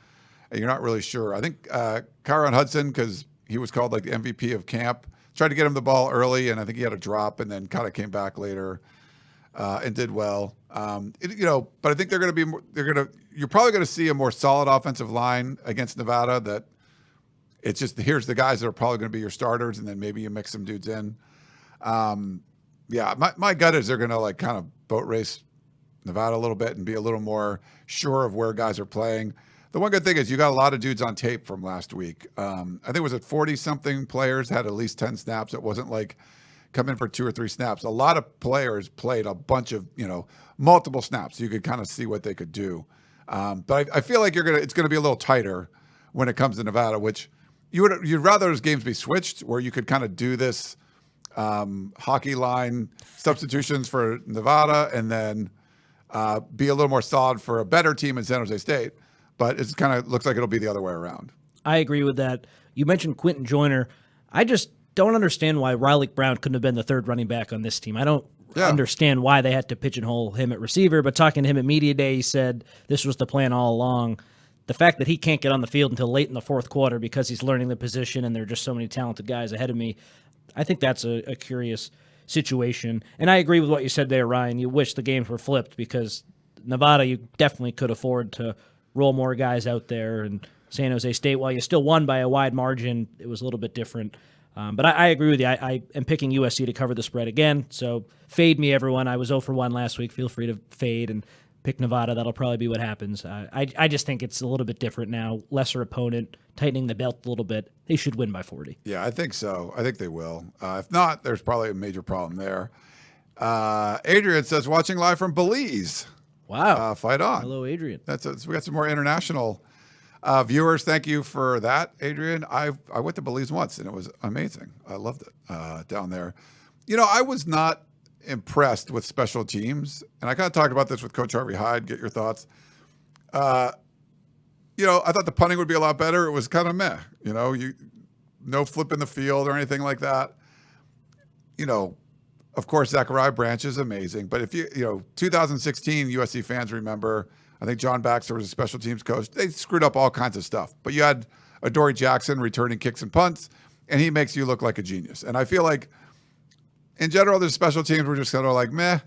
and you're not really sure. I think Kyron Hudson, because he was called like the MVP of camp, tried to get him the ball early, and I think he had a drop and then kind of came back later and did well. But I think you're probably going to see a more solid offensive line against Nevada. That it's just here's the guys that are probably going to be your starters, and then maybe you mix some dudes in. My gut is they're going to like kind of boat race Nevada a little bit and be a little more sure of where guys are playing. The one good thing is you got a lot of dudes on tape from last week. I think it was 40-something players had at least 10 snaps. It wasn't like come in for 2 or 3 snaps. A lot of players played a bunch of, multiple snaps. You could kind of see what they could do. But I feel like it's going to be a little tighter when it comes to Nevada, which you'd rather those games be switched where you could kind of do this hockey line substitutions for Nevada and then be a little more solid for a better team in San Jose State. But it kind of looks like it'll be the other way around. I agree with that. You mentioned Quentin Joyner. I just don't understand why Riley Brown couldn't have been the third running back on this team. I don't understand why they had to pigeonhole him at receiver, but talking to him at media day, he said this was the plan all along. The fact that he can't get on the field until late in the fourth quarter because he's learning the position and there are just so many talented guys ahead of me, I think that's a curious situation. And I agree with what you said there, Ryan. You wish the games were flipped because Nevada, you definitely could afford to roll more guys out there, and San Jose State, while you still won by a wide margin, it was a little bit different. But I agree with you. I am picking USC to cover the spread again, so fade me, everyone. I was 0 for 1 last week. Feel free to fade and pick Nevada. That'll probably be what happens. I just think it's a little bit different now. Lesser opponent, tightening the belt a little bit. They should win by 40. Yeah, I think so. I think they will. If not, there's probably a major problem there. Adrian says, watching live from Belize. Wow. Fight on. Hello, Adrian. We got some more international viewers. Thank you for that, Adrian. I went to Belize once, and it was amazing. I loved it down there. I was not impressed with special teams, and I kind of talked about this with Coach Harvey Hyde. Get your thoughts. I thought the punting would be a lot better. It was kind of meh. No flip in the field or anything like that. Of course, Zachariah Branch is amazing, but if 2016 USC fans remember, I think John Baxter was a special teams coach. They screwed up all kinds of stuff, but you had Adoree Jackson returning kicks and punts, and he makes you look like a genius. And I feel like, in general, the special teams were just kind of like meh,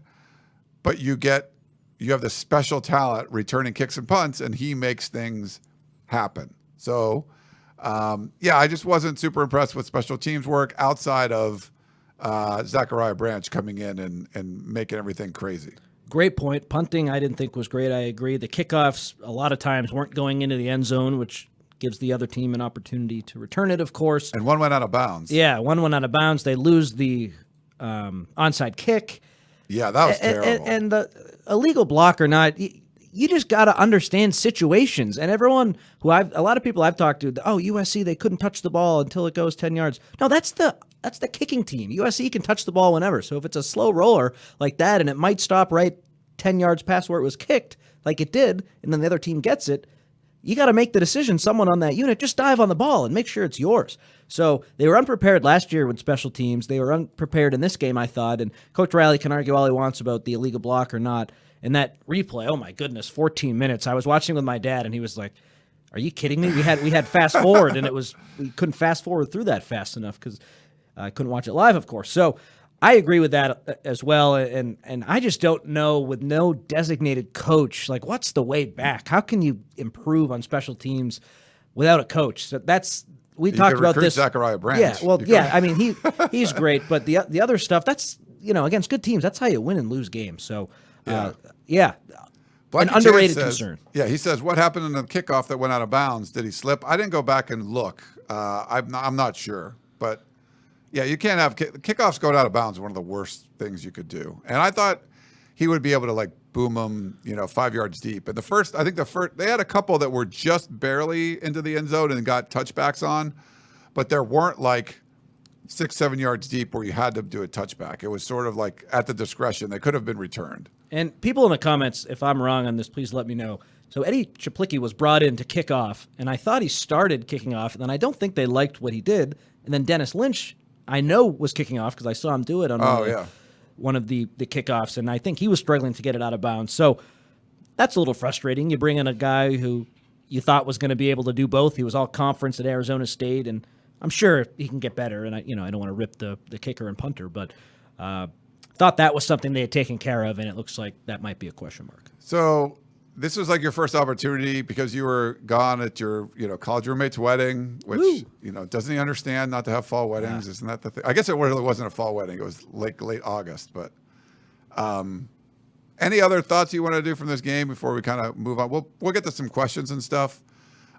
but you have the special talent returning kicks and punts, and he makes things happen. So, I just wasn't super impressed with special teams work outside of Zachariah Branch coming in and making everything crazy. Great point. Punting, I didn't think was great. I agree. The kickoffs, a lot of times, weren't going into the end zone, which gives the other team an opportunity to return it, of course. And one went out of bounds. Yeah, one went out of bounds. They lose the onside kick. Yeah, that was terrible. And the illegal block or not, you just got to understand situations. And everyone a lot of people I've talked to, USC, they couldn't touch the ball until it goes 10 yards. No, that's the kicking team. USC can touch the ball whenever. So if it's a slow roller like that and it might stop right 10 yards past where it was kicked, like it did, and then the other team gets it, you got to make the decision. Someone on that unit, just dive on the ball and make sure it's yours. So they were unprepared last year with special teams. They were unprepared in this game, I thought. And Coach Riley can argue all he wants about the illegal block or not. And that replay, oh my goodness, 14 minutes. I was watching with my dad, and he was like, "Are you kidding me? We had fast forward, and we couldn't fast forward through that fast enough because I couldn't watch it live, of course." So I agree with that as well, and I just don't know, with no designated coach, like what's the way back? How can you improve on special teams without a coach? So we talked about this. Zachariah Branch. Yeah, well, yeah. I mean, he's great, but the other stuff, that's against good teams, that's how you win and lose games. So an underrated concern. Yeah, he says, what happened in the kickoff that went out of bounds? Did he slip? I didn't go back and look. I'm not sure, but. Yeah, you can't have kickoffs going out of bounds. One of the worst things you could do. And I thought he would be able to boom them, 5 yards deep. And I think they had a couple that were just barely into the end zone and got touchbacks on, but there weren't 6-7 yards deep where you had to do a touchback. It was sort of like at the discretion. They could have been returned. And people in the comments, if I'm wrong on this, please let me know. So Eddie Chaplicki was brought in to kick off, and I thought he started kicking off, and then I don't think they liked what he did. And then Dennis Lynch, I know, was kicking off because I saw him do it on one of the kickoffs, and I think he was struggling to get it out of bounds. So that's a little frustrating. You bring in a guy who you thought was going to be able to do both. He was all conference at Arizona State, and I'm sure he can get better. And I don't want to rip the kicker and punter, but thought that was something they had taken care of, and it looks like that might be a question mark. So this was like your first opportunity because you were gone at your college roommate's wedding, which doesn't he understand not to have fall weddings? Isn't that the thing? I guess it really wasn't a fall wedding. It was like late August. But any other thoughts you want to do from this game before we kind of move on? We'll get to some questions and stuff.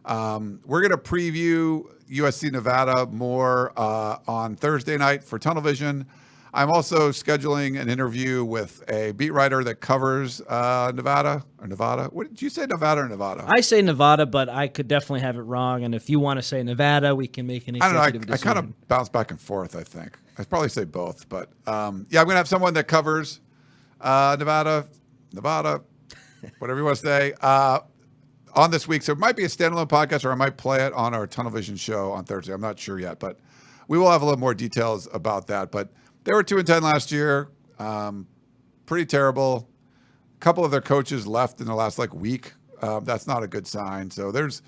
We're going to preview USC Nevada more on Thursday night for Tunnel Vision. I'm also scheduling an interview with a beat writer that covers Nevada. What did you say, Nevada or Nevada? I say Nevada, but I could definitely have it wrong. And if you want to say Nevada, we can make an executive decision. I kind of bounce back and forth, I think. I'd probably say both. But, I'm going to have someone that covers Nevada, whatever you want to say, on this week. So it might be a standalone podcast, or I might play it on our Tunnel Vision show on Thursday. I'm not sure yet. But we will have a little more details about that. But they were 2-10 last year, pretty terrible. A couple of their coaches left in the last week. That's not a good sign. So there's,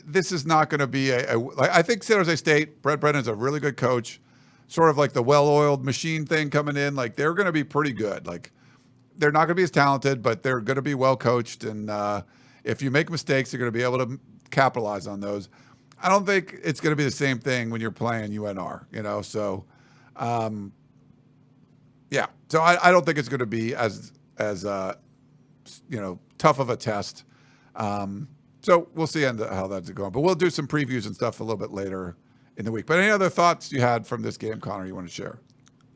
this is not going to be I think San Jose State, Brett Brennan's a really good coach, sort of like the well-oiled machine thing coming in. They're going to be pretty good. They're not going to be as talented, but they're going to be well coached. And if you make mistakes, you're going to be able to capitalize on those. I don't think it's going to be the same thing when you're playing UNR, So, So I don't think it's going to be as tough of a test. So we'll see how that's going. But we'll do some previews and stuff a little bit later in the week. But any other thoughts you had from this game, Connor, you want to share?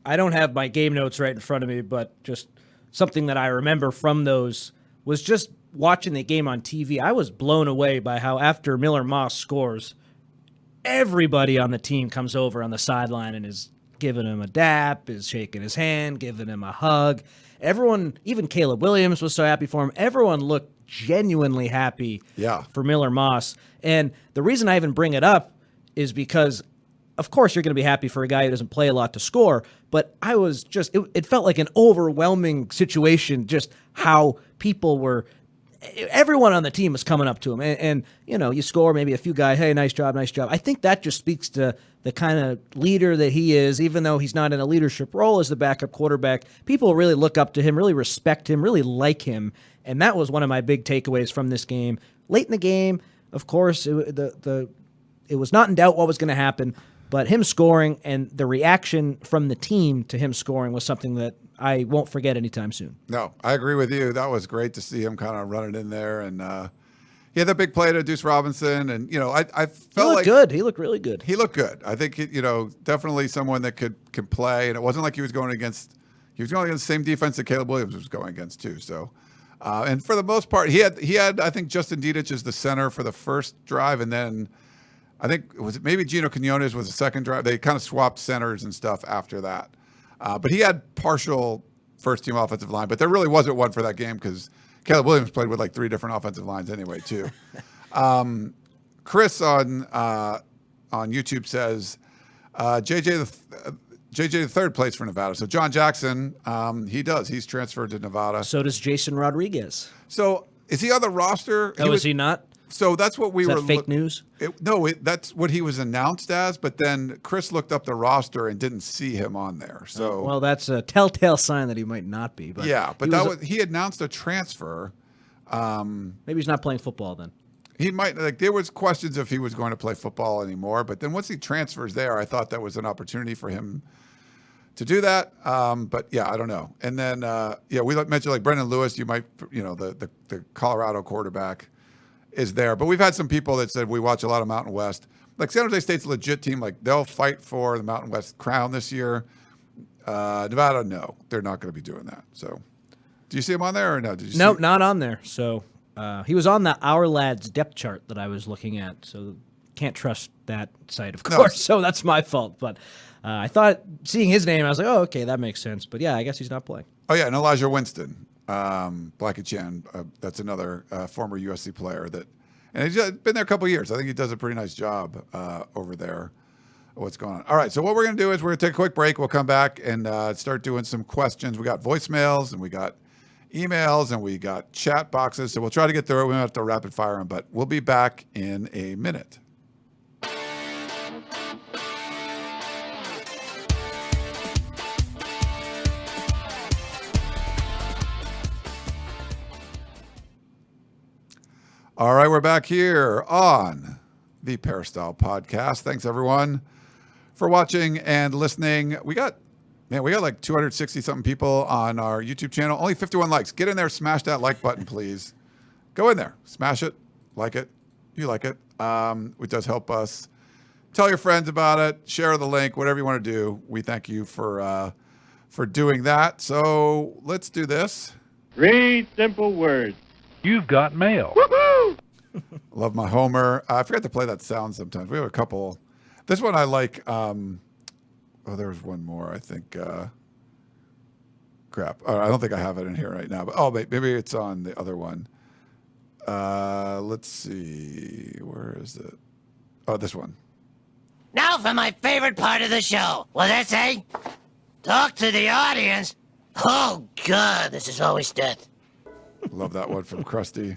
I don't have my game notes right in front of me, but just something that I remember from those was just watching the game on TV. I was blown away by how after Miller Moss scores, everybody on the team comes over on the sideline and is giving him a dap, is shaking his hand, giving him a hug. Everyone, even Caleb Williams was so happy for him. Everyone looked genuinely happy for Miller Moss. And the reason I even bring it up is because, of course, you're going to be happy for a guy who doesn't play a lot to score, but I was just, it felt like an overwhelming situation, just how people were, everyone on the team was coming up to him. And you score maybe a few guys, hey, nice job, nice job. I think that just speaks to the kind of leader that he is, even though he's not in a leadership role as the backup quarterback. People really look up to him, really respect him, really like him. And that was one of my big takeaways from this game. Late in the game, of course, it was not in doubt what was going to happen, but him scoring and the reaction from the team to him scoring was something that I won't forget anytime soon. No, I agree with you. That was great to see him kind of running in there. And he had the big play to Deuce Robinson. And, I felt good. He looked really good. He looked good. I think, definitely someone that could play. And it wasn't like he was going against the same defense that Caleb Williams was going against too. So, and for the most part, he had, I think Justin Dedich is the center for the first drive. And then I think maybe Gino Quinones was the second drive. They kind of swapped centers and stuff after that. But he had partial first-team offensive line, but there really wasn't one for that game because Caleb Williams played with 3 different offensive lines anyway, too. Chris on YouTube says JJ the third plays for Nevada. So John Jackson, he does. He's transferred to Nevada. So does Jason Rodriguez. So is he on the roster? Is he not? So that's what we were. Fake news? That's what he was announced as. But then Chris looked up the roster and didn't see him on there. So well, that's a telltale sign that he might not be. But yeah, but he announced a transfer. Maybe he's not playing football then. He might there was questions if he was going to play football anymore. But then once he transfers there, I thought that was an opportunity for him to do that. But yeah, I don't know. And then we mentioned Brendan Lewis. You might the Colorado quarterback is there. But we've had some people that said we watch a lot of Mountain West. San Jose State's a legit team. They'll fight for the Mountain West crown this year. Nevada, no, they're not going to be doing that. So do you see him on there or no? Did you not on there. So he was on the Our Lads depth chart that I was looking at. So can't trust that site, of No. course. So that's my fault. But I thought seeing his name, I was like, oh, okay, that makes sense. But yeah, I guess he's not playing. Oh, yeah, and Elijah Winston, Blackie Chan, that's another former USC player and he's been there a couple of years. I think he does a pretty nice job over there. What's going on? All right, so what we're going to do is we're going to take a quick break. We'll come back and start doing some questions. We got voicemails and we got emails and we got chat boxes. So we'll try to get through it. We don't have to rapid fire them, but we'll be back in a minute. All right, we're back here on the Peristyle Podcast. Thanks, everyone, for watching and listening. We got like 260-something people on our YouTube channel. Only 51 likes. Get in there, smash that like button, please. Go in there, smash it, like it. You like it. It does help us. Tell your friends about it. Share the link, whatever you want to do. We thank you for doing that. So let's do this. 3 simple words. You've got mail. Woohoo! Love my Homer. I forgot to play that sound sometimes. We have a couple. This one I like. There was one more, I think. Crap. I don't think I have it in here right now. But maybe it's on the other one. Let's see. Where is it? Oh, this one. Now for my favorite part of the show. What's that say? Talk to the audience. Oh, God, this is always dead. Love that one from Krusty.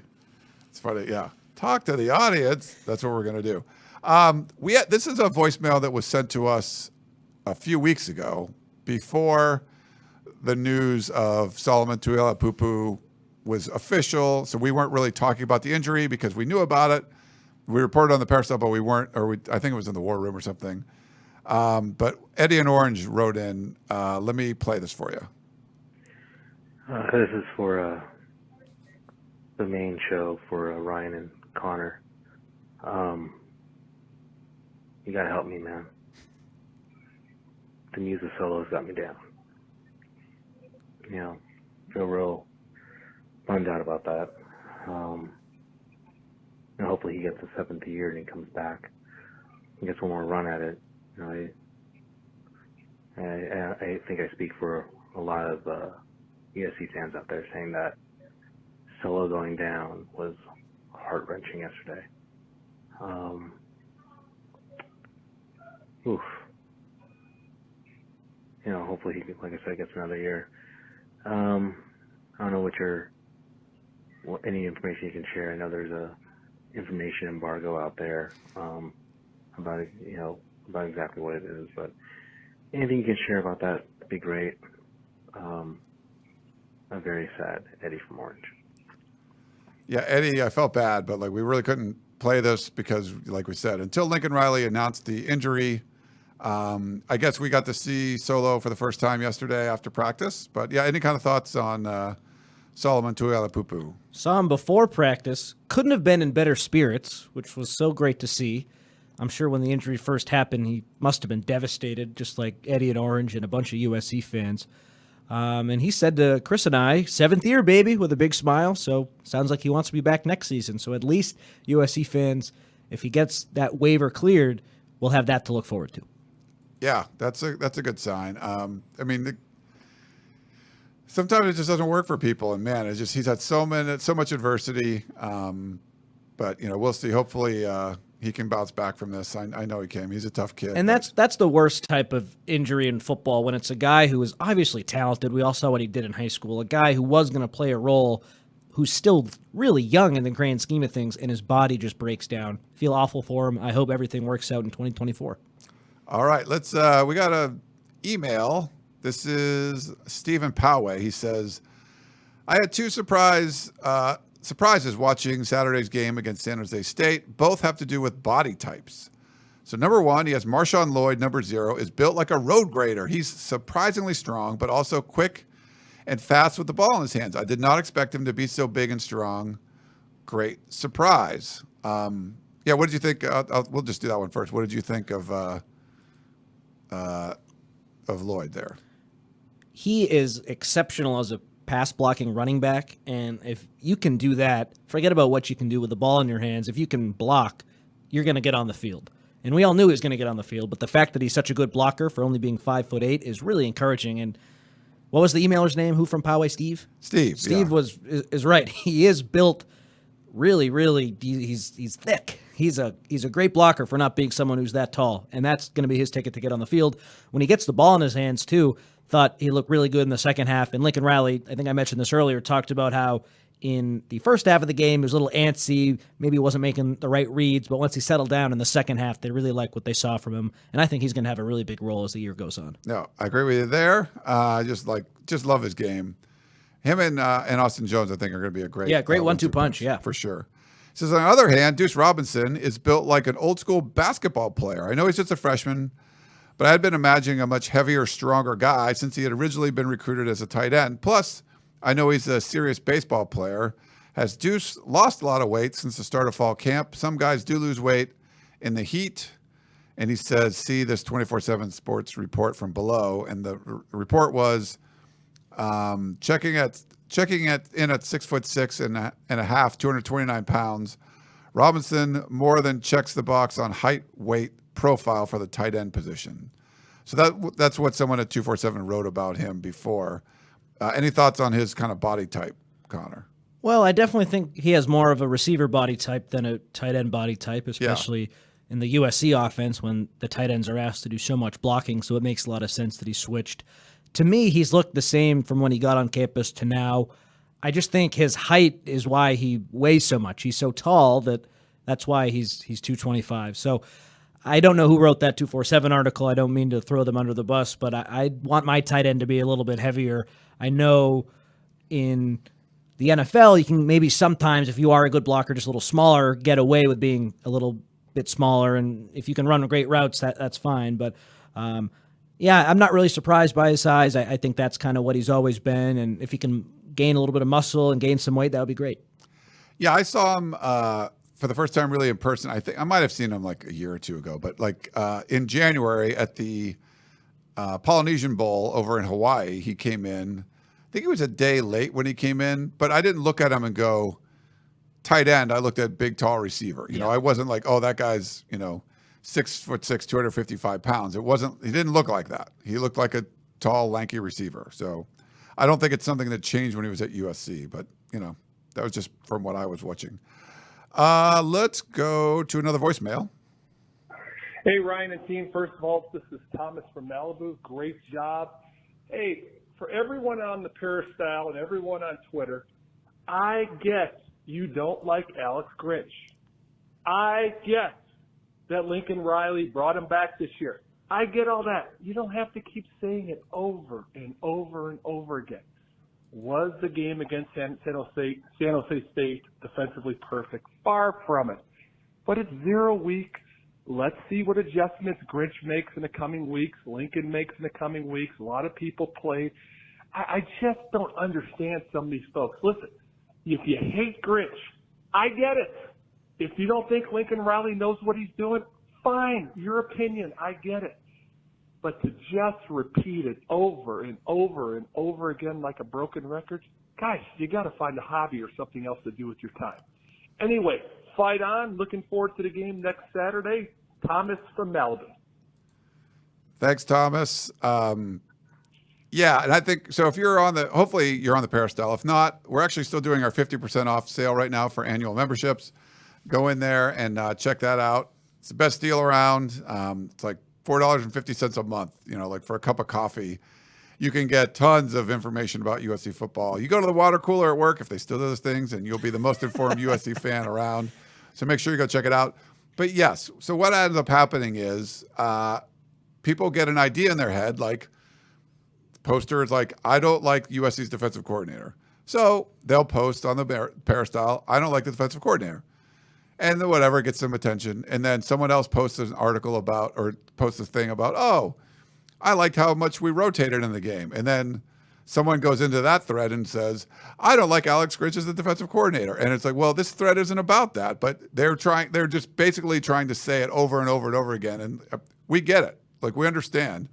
It's funny. Yeah. Talk to the audience. That's what we're going to do. This is a voicemail that was sent to us a few weeks ago before the news of Solomon Tuilapupu was official. So we weren't really talking about the injury because we knew about it. We reported on the Peristyle, but we weren't, I think it was in the war room or something. But Eddie and Orange wrote in. Let me play this for you. This is for the main show for Ryan and Connor. You gotta help me, man. The music solos got me down. Feel real bummed out about that. And hopefully he gets a 7th year and he comes back and gets one more run at it. I think I speak for a lot of USC fans out there saying that Solo going down was heart-wrenching yesterday. Hopefully he, like I said, gets another year. I don't know any information you can share. I know there's a information embargo out there about exactly what it is, but anything you can share about that would be great. I'm very sad, Eddie from Orange. Yeah, Eddie, I felt bad, but we really couldn't play this because, like we said, until Lincoln Riley announced the injury, I guess we got to see Solo for the first time yesterday after practice. But yeah, any kind of thoughts on Solomon Tuilapupu? Saw him before practice. Couldn't have been in better spirits, which was so great to see. I'm sure when the injury first happened, he must have been devastated, just like Eddie and Orange and a bunch of USC fans. And he said to Chris and I, 7th year, baby, with a big smile. So sounds like he wants to be back next season. So at least USC fans, if he gets that waiver cleared, we'll have that to look forward to. Yeah, that's a good sign. Sometimes it just doesn't work for people, and man, he's had so much adversity. But we'll see. Hopefully, he can bounce back from this. I know he can. He's a tough kid. And that's the worst type of injury in football, when it's a guy who is obviously talented. We all saw what he did in high school. A guy who was going to play a role, who's still really young in the grand scheme of things, and his body just breaks down. Feel awful for him. I hope everything works out in 2024. All right, we got an email. This is Stephen Poway. He says, I had 2 surprises watching Saturday's game against San Jose State. Both have to do with body types. So number 1, he has Marshawn Lloyd, number 0, is built like a road grader. He's surprisingly strong, but also quick and fast with the ball in his hands. I did not expect him to be so big and strong. Great surprise. What did you think? We'll just do that one first. What did you think of Lloyd there? He is exceptional as a pass blocking running back, and if you can do that, forget about what you can do with the ball in your hands. If you can block, you're going to get on the field. And we all knew he was going to get on the field, but the fact that he's such a good blocker for only being 5'8" is really encouraging. And what was the emailer's name? Who from Poway? Steve? Steve Yeah. is right. He is built really, really. He's thick. He's a great blocker for not being someone who's that tall, and that's going to be his ticket to get on the field. When he gets the ball in his hands, too, thought he looked really good in the second half. And Lincoln Riley, I think I mentioned this earlier, talked about how in the first half of the game, he was a little antsy, maybe he wasn't making the right reads, but once he settled down in the second half, they really like what they saw from him, and I think he's going to have a really big role as the year goes on. No, I agree with you there. Just love his game. Him and Austin Jones, I think, are going to be a great 1-2 punch, yeah, for sure. He says, on the other hand, Deuce Robinson is built like an old school basketball player. I know he's just a freshman, but I had been imagining a much heavier, stronger guy since he had originally been recruited as a tight end. Plus, I know he's a serious baseball player. Has Deuce lost a lot of weight since the start of fall camp? Some guys do lose weight in the heat. And he says, see this 24/7 Sports report from below. And the report was checking in at 6'6" and a half, 229 pounds. Robinson more than checks the box on height, weight, profile for the tight end position. So that's what someone at 247 wrote about him before. Any thoughts on his kind of body type, Connor? Well, I definitely think he has more of a receiver body type than a tight end body type, especially in the USC offense when the tight ends are asked to do so much blocking. So it makes a lot of sense that he switched. To me, he's looked the same from when he got on campus to now. I just think his height is why he weighs so much. He's so tall that's why he's 225. So I don't know who wrote that 247 article. I don't mean to throw them under the bus, but I want my tight end to be a little bit heavier. I know in the NFL, you can maybe sometimes, if you are a good blocker, just a little smaller, get away with being a little bit smaller. And if you can run great routes, that's fine. But I'm not really surprised by his size. I think that's kind of what he's always been. And if he can gain a little bit of muscle and gain some weight, that would be great. Yeah, I saw him for the first time really in person. I think I might have seen him like a year or two ago, but in January at the Polynesian Bowl over in Hawaii, he came in. I think he was a day late when he came in, but I didn't look at him and go tight end. I looked at big, tall receiver. You know, I wasn't like, oh, that guy's 6'6", 255 pounds. He didn't look like that. He looked like a tall, lanky receiver. So I don't think it's something that changed when he was at USC, but that was just from what I was watching. Let's go to another voicemail. Hey, Ryan and team. First of all, this is Thomas from Malibu. Great job. Hey, for everyone on the Peristyle and everyone on Twitter, I get you don't like Alex Grinch. I get that Lincoln Riley brought him back this year. I get all that. You don't have to keep saying it over and over and over again. Was the game against San Jose State defensively perfect? Far from it. But it's 0 weeks. Let's see what adjustments Grinch makes in the coming weeks, Lincoln makes in the coming weeks. A lot of people play. I just don't understand some of these folks. Listen, if you hate Grinch, I get it. If you don't think Lincoln Riley knows what he's doing, fine, your opinion, I get it. But to just repeat it over and over and over again like a broken record, guys, you got to find a hobby or something else to do with your time. Anyway, fight on. Looking forward to the game next Saturday. Thomas from Malibu. Thanks, Thomas. Yeah, and I think so. If you're hopefully you're on the Peristyle. If not, we're actually still doing our 50% off sale right now for annual memberships. Go in there and check that out. It's the best deal around. It's like $4.50 a month. Like for a cup of coffee, you can get tons of information about USC football. You go to the water cooler at work if they still do those things, and you'll be the most informed USC fan around. So make sure you go check it out. But yes, so what ends up happening is people get an idea in their head, like the poster is like, I don't like USC's defensive coordinator. So they'll post on the Peristyle, I don't like the defensive coordinator. And then whatever gets some attention. And then someone else posts an article about, or posts a thing about, oh, I liked how much we rotated in the game. And then someone goes into that thread and says, I don't like Alex Grinch as the defensive coordinator. And it's like, well, this thread isn't about that, but they're just basically trying to say it over and over and over again. And we get it. Like, we understand.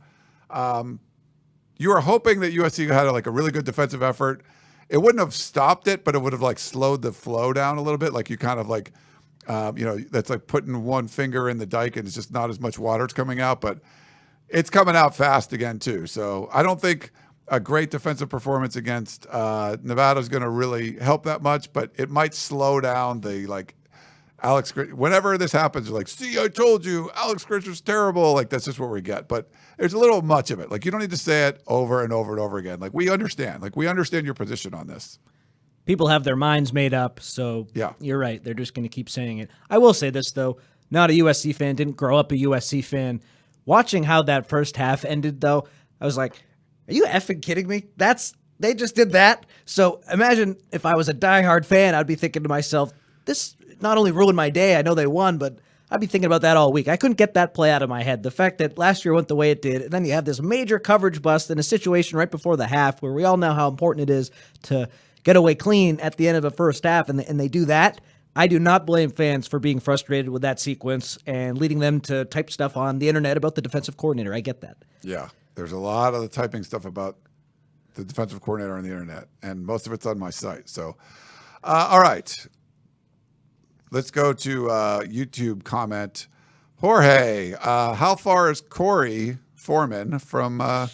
You were hoping that USC had a really good defensive effort. It wouldn't have stopped it, but it would have slowed the flow down a little bit. Like you kind of That's like putting one finger in the dike and it's just not as much water's coming out, but it's coming out fast again too. So I don't think a great defensive performance against Nevada is going to really help that much, but it might slow down the Alex Grinch. Whenever this happens, you're like, see, I told you, Alex Grinch is terrible. Like, that's just what we get. But there's a little much of it. Like, you don't need to say it over and over and over again. Like, we understand. Like, we understand your position on this. People have their minds made up, so Yeah. You're right. They're just going to keep saying it. I will say this, though. Not a USC fan, didn't grow up a USC fan. Watching how that first half ended, though, I was like, are you effing kidding me? They just did that? So imagine if I was a diehard fan, I'd be thinking to myself, this not only ruined my day, I know they won, but I'd be thinking about that all week. I couldn't get that play out of my head. The fact that last year went the way it did, and then you have this major coverage bust in a situation right before the half where we all know how important it is to get away clean at the end of the first half, and they do that. I do not blame fans for being frustrated with that sequence and leading them to type stuff on the internet about the defensive coordinator. I get that. Yeah. There's a lot of the typing stuff about the defensive coordinator on the internet, and most of it's on my site. So, all right. Let's go to YouTube comment. Jorge, how far is Corey Foreman from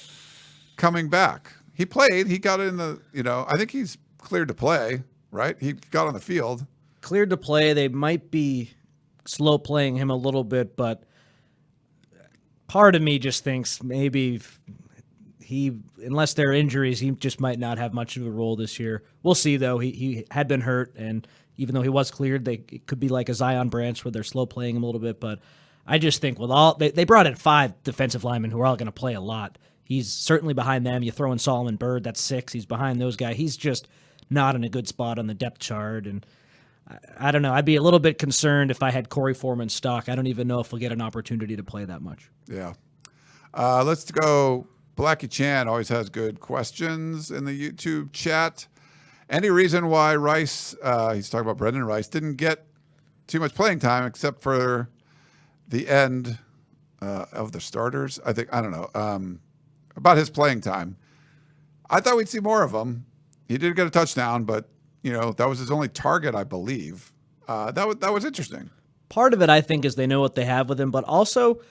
coming back? He played. He got in I think he's cleared to play, right? He got on the field. Cleared to play. They might be slow playing him a little bit, part of me just thinks maybe unless there are injuries, he just might not have much of a role this year. We'll see, though. He had been hurt, and even though he was cleared, it could be like a Zion Branch where they're slow playing him a little bit. But I just think they brought in 5 defensive linemen who are all going to play a lot. He's certainly behind them. You throw in Solomon Byrd, that's 6. He's behind those guys. He's just not in a good spot on the depth chart, and I don't know. I'd be a little bit concerned if I had Corey Foreman stock. I don't even know if we'll get an opportunity to play that much. Yeah. Let's go. Blackie Chan always has good questions in the YouTube chat. Any reason why Rice, he's talking about Brendan Rice, didn't get too much playing time except for the end of the starters? I don't know. About his playing time. I thought we'd see more of him. He did get a touchdown, but that was his only target, I believe. That was interesting. Part of it, I think, is they know what they have with him, but also,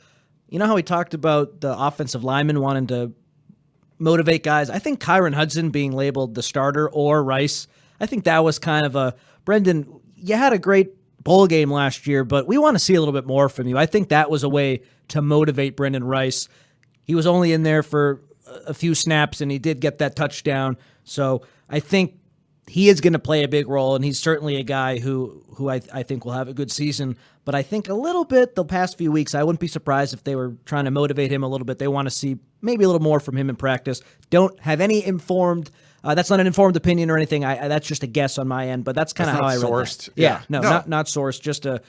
you know how we talked about the offensive lineman wanting to motivate guys? I think Kyron Hudson being labeled the starter or Rice, I think that was kind of a, Brendan, you had a great bowl game last year, but we want to see a little bit more from you. I think that was a way to motivate Brendan Rice. He was only in there for a few snaps, and he did get that touchdown. So I think he is going to play a big role, and he's certainly a guy who I think will have a good season. But I think a little bit the past few weeks, I wouldn't be surprised if they were trying to motivate him a little bit. They want to see maybe a little more from him in practice. Don't have any informed that's not an informed opinion or anything. That's just a guess on my end, but that's kind of how I read sourced. that. Yeah, no, not sourced, just a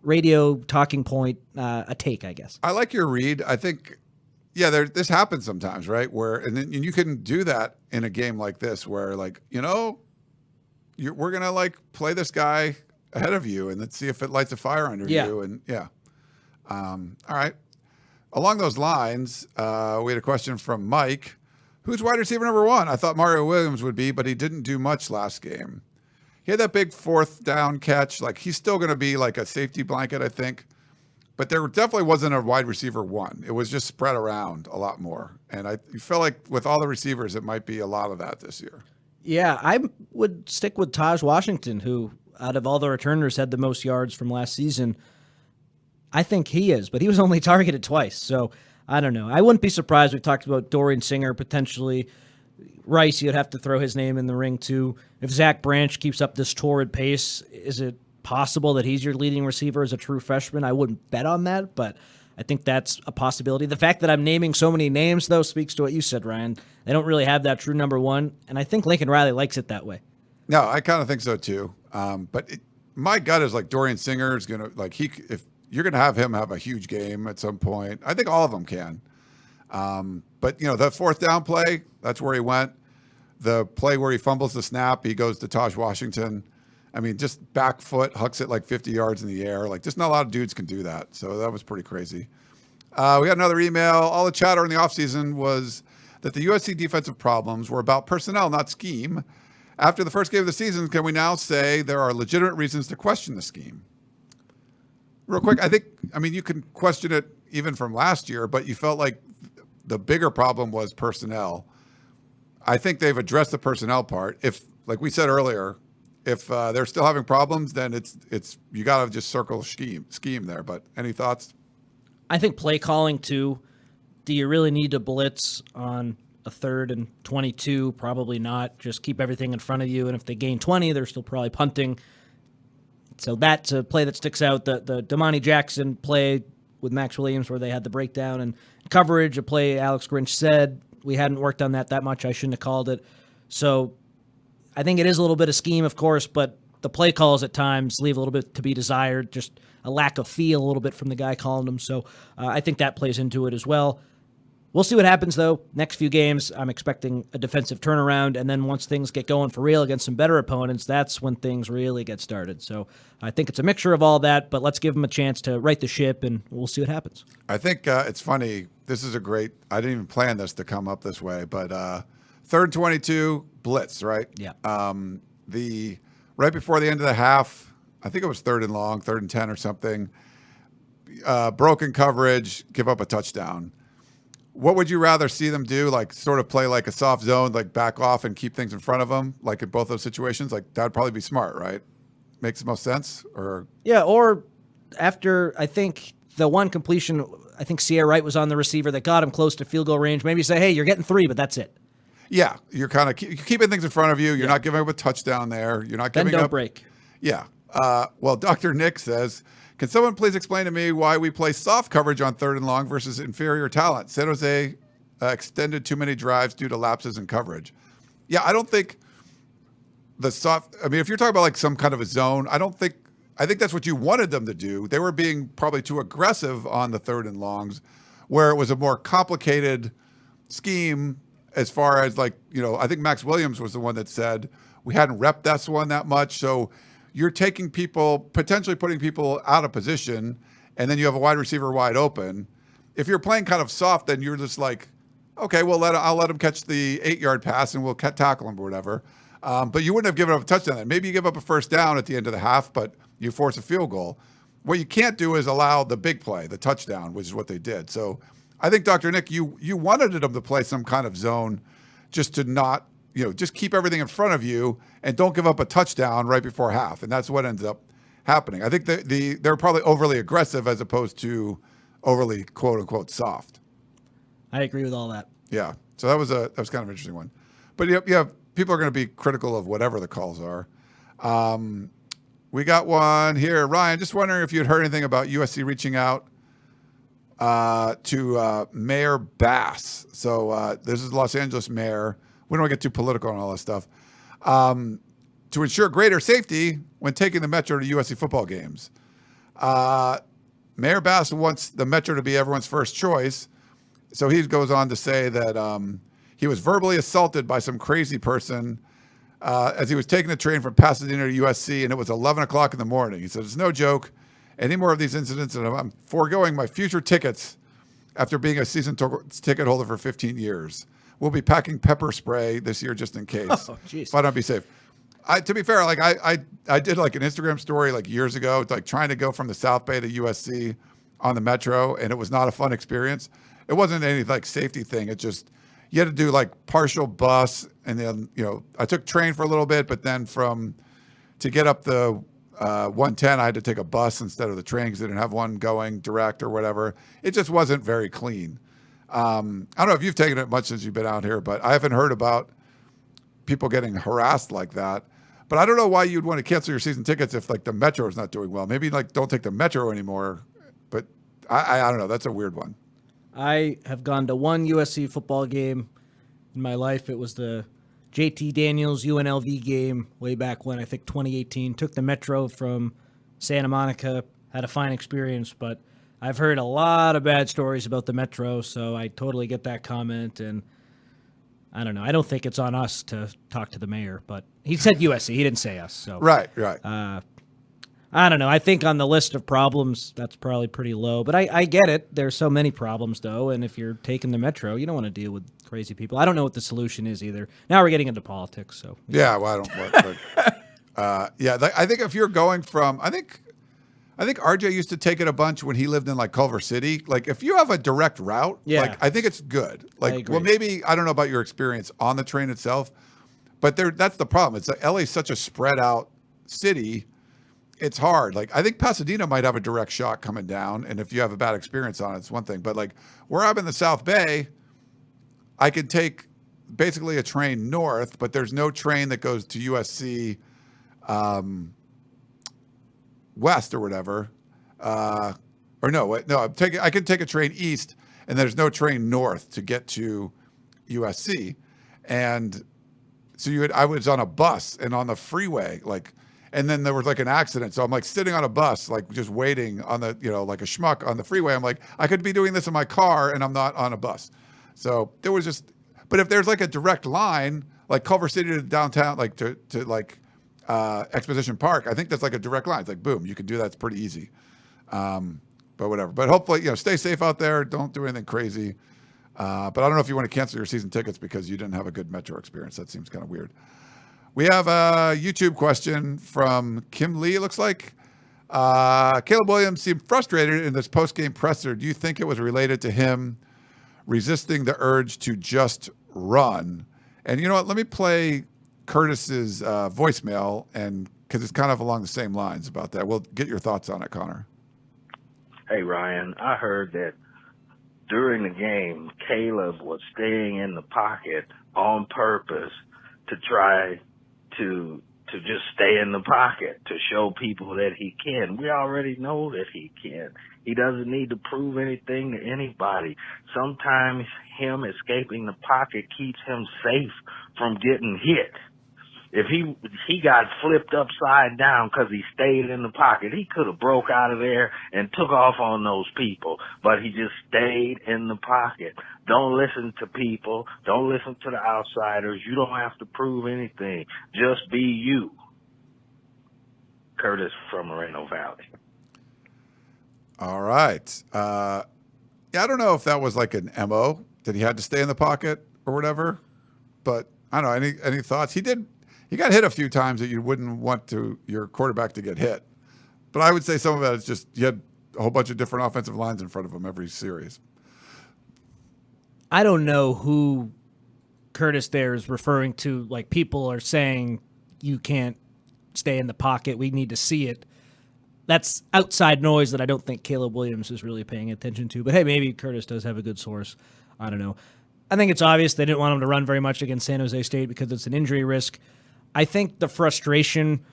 radio talking point, a take, I guess. I like your read. I think, this happens sometimes, right? And you can do that in a game like this where, we're going to play this guy ahead of you and let's see if it lights a fire under you. And all right. Along those lines, we had a question from Mike. Who's wide receiver number 1? I thought Mario Williams would be, but he didn't do much last game. He had that big 4th down catch. He's still going to be like a safety blanket, I think. But there definitely wasn't a wide receiver 1. It was just spread around a lot more. And I feel like with all the receivers, it might be a lot of that this year. Yeah, I would stick with Taj Washington, who out of all the returners had the most yards from last season. I think he is, but he was only targeted twice. So I don't know. I wouldn't be surprised. We talked about Dorian Singer potentially. Rice, you'd have to throw his name in the ring too. If Zach Branch keeps up this torrid pace, is it possible that he's your leading receiver as a true freshman? I wouldn't bet on that, but I think that's a possibility. The fact that I'm naming so many names, though, speaks to what you said, Ryan. They don't really have that true number 1, and I think Lincoln Riley likes it that way. No, I kind of think so too. But my gut is Dorian Singer is going to if you're going to have him have a huge game at some point. I think all of them can. But the 4th down play, that's where he went. The play where he fumbles the snap, he goes to Taj Washington. I mean, just back foot, hucks it 50 yards in the air. Just not a lot of dudes can do that. So that was pretty crazy. We got another email. All the chatter in the offseason was that the USC defensive problems were about personnel, not scheme. After the first game of the season, can we now say there are legitimate reasons to question the scheme? Real quick, I mean, you can question it even from last year, but you felt like the bigger problem was personnel. I think they've addressed the personnel part. If, like we said earlier, if they're still having problems, then it's you got to just circle scheme there. But any thoughts? I think play calling too. Do you really need to blitz on a 3rd and 22? Probably not. Just keep everything in front of you, and if they gain 20, they're still probably punting. So that's a play that sticks out. The Damani Jackson play with Max Williams where they had the breakdown and coverage, a play Alex Grinch said we hadn't worked on that much. I shouldn't have called it. So I think it is a little bit of scheme, of course, but the play calls at times leave a little bit to be desired, just a lack of feel a little bit from the guy calling them. So I think that plays into it as well. We'll see what happens, though. Next few games, I'm expecting a defensive turnaround, and then once things get going for real against some better opponents, that's when things really get started. So I think it's a mixture of all that, but let's give them a chance to right the ship, and we'll see what happens. I think it's funny. This is I didn't even plan this to come up this way, but 3rd and 22, blitz, right? Yeah. Right before the end of the half, I think it was 3rd and long, 3rd and 10 or something, broken coverage, give up a touchdown. What would you rather see them do? Like sort of play like a soft zone, like back off and keep things in front of them, like in both those situations? Like that would probably be smart, right? Makes the most sense? Or after, I think, the one completion, I think Sierra Wright was on the receiver that got him close to field goal range. Maybe say, hey, you're getting 3, but that's it. Yeah, you're kind of keeping things in front of you. You're not giving up a touchdown there. You're not giving Then up. don't break. Yeah. Well, Dr. Nick says, can someone please explain to me why we play soft coverage on 3rd and long versus inferior talent? San Jose extended too many drives due to lapses in coverage. Yeah, I don't think if you're talking about like some kind of a zone, I think that's what you wanted them to do. They were being probably too aggressive on the 3rd and longs, where it was a more complicated scheme as far as I think Max Williams was the one that said we hadn't repped this one that much. So you're taking people, potentially putting people out of position, and then you have a wide receiver wide open. If you're playing kind of soft, then you're just like, okay, I'll let him catch the 8-yard pass and we'll tackle him or whatever. But you wouldn't have given up a touchdown then. Maybe you give up a first down at the end of the half, but you force a field goal. What you can't do is allow the big play, the touchdown, which is what they did. So I think, Dr. Nick, you wanted them to play some kind of zone just to not, just keep everything in front of you and don't give up a touchdown right before half. And that's what ends up happening. I think they're probably overly aggressive as opposed to overly quote unquote soft. I agree with all that. Yeah. So that was kind of an interesting one. But yeah, people are going to be critical of whatever the calls are. We got one here. Ryan, just wondering if you'd heard anything about USC reaching out to Mayor Bass. So this is the Los Angeles mayor. We don't want to get too political on all this stuff. To ensure greater safety when taking the Metro to USC football games. Mayor Bass wants the Metro to be everyone's first choice. So he goes on to say that he was verbally assaulted by some crazy person as he was taking the train from Pasadena to USC, and it was 11 o'clock in the morning. He said, it's no joke. Any more of these incidents, and I'm foregoing my future tickets after being a season ticket holder for 15 years. We'll be packing pepper spray this year just in case. Oh, jeez. If I don't be safe. To be fair, I did like an Instagram story like years ago, like trying to go from the South Bay to USC on the Metro, and it was not a fun experience. It wasn't any like safety thing. It just, you had to do like partial bus, and then, I took train for a little bit, but then to get up the 110, I had to take a bus instead of the train because they didn't have one going direct or whatever. It just wasn't very clean. I don't know if you've taken it much since you've been out here, but I haven't heard about people getting harassed like that. But I don't know why you'd want to cancel your season tickets if like the Metro is not doing well. Maybe like don't take the Metro anymore. But I don't know. That's a weird one. I have gone to one USC football game in my life. It was the JT Daniels UNLV game way back when, I think 2018. Took the Metro from Santa Monica. Had a fine experience, but I've heard a lot of bad stories about the Metro, so I totally get that comment. And I don't know. I don't think it's on us to talk to the mayor, but he said USC. He didn't say us. So Right. I don't know. I think on the list of problems, that's probably pretty low. But I get it. There's so many problems, though. And if you're taking the Metro, you don't want to deal with crazy people. I don't know what the solution is either. Now we're getting into politics. So Yeah, well, I don't. I think if you're going from, I think RJ used to take it a bunch when he lived in like Culver City. Like if you have a direct route, like I think it's good. Like, well, maybe I don't know about your experience on the train itself, but that's the problem. It's like LA's such a spread out city. It's hard. Like I think Pasadena might have a direct shot coming down, and if you have a bad experience on it, it's one thing. But like where I'm in the South Bay, I can take basically a train north, but there's no train that goes to USC west or whatever. I can take a train east, and there's no train north to get to USC. And so I was on a bus and on the freeway, like, and then there was like an accident. So I'm like sitting on a bus, like just waiting on the, like a schmuck on the freeway. I'm like, I could be doing this in my car and I'm not on a bus. So there was just, but if there's like a direct line, like Culver City to downtown, like to like Exposition Park, I think that's like a direct line. It's like, boom, you can do that. It's pretty easy. But whatever. But hopefully, stay safe out there. Don't do anything crazy. But I don't know if you want to cancel your season tickets because you didn't have a good Metro experience. That seems kind of weird. We have a YouTube question from Kim Lee, it looks like. Caleb Williams seemed frustrated in this post-game presser. Do you think it was related to him resisting the urge to just run? And you know what? Let me play Curtis's voicemail, and because it's kind of along the same lines about that. We'll get your thoughts on it, Connor. Hey, Ryan, I heard that during the game, Caleb was staying in the pocket on purpose to try to just stay in the pocket, to show people that he can. We already know that he can. He doesn't need to prove anything to anybody. Sometimes him escaping the pocket keeps him safe from getting hit. If he got flipped upside down because he stayed in the pocket, he could have broke out of there and took off on those people, but he just stayed in the pocket. Don't listen to people. Don't listen to the outsiders. You don't have to prove anything. Just be you. Curtis from Moreno Valley. All right. I don't know if that was like an MO, that he had to stay in the pocket or whatever, but I don't know. Any thoughts? He got hit a few times that you wouldn't want your quarterback to get hit. But I would say some of that is just you had a whole bunch of different offensive lines in front of him every series. I don't know who Curtis there is referring to. Like, people are saying you can't stay in the pocket. We need to see it. That's outside noise that I don't think Caleb Williams is really paying attention to. But, hey, maybe Curtis does have a good source. I don't know. I think it's obvious they didn't want him to run very much against San Jose State because it's an injury risk. I think the frustration,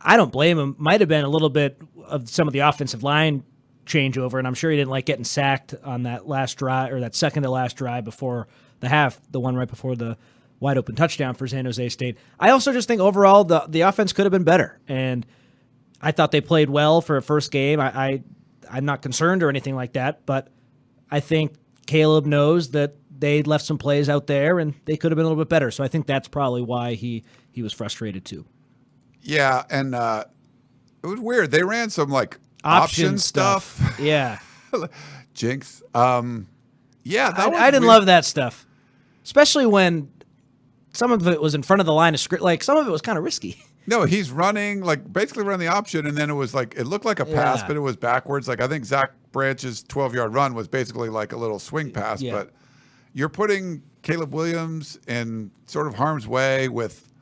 I don't blame him, might have been a little bit of some of the offensive line changeover, and I'm sure he didn't like getting sacked on that last drive, or that second to last drive before the half, the one right before the wide open touchdown for San Jose State. I also just think overall the offense could have been better, and I thought they played well for a first game. I'm not concerned or anything like that, but I think Caleb knows that they left some plays out there and they could have been a little bit better. So I think that's probably why he was frustrated too. Yeah, and it was weird. They ran some like option stuff. Yeah. Jinx. Yeah, I didn't love that stuff, especially when some of it was in front of the line of script. Like, some of it was kind of risky. No, he's running, like, basically running the option, and then it was like, it looked like a pass, but it was backwards. Like, I think Zach Branch's 12-yard run was basically like a little swing pass, but you're putting Caleb Williams in sort of harm's way with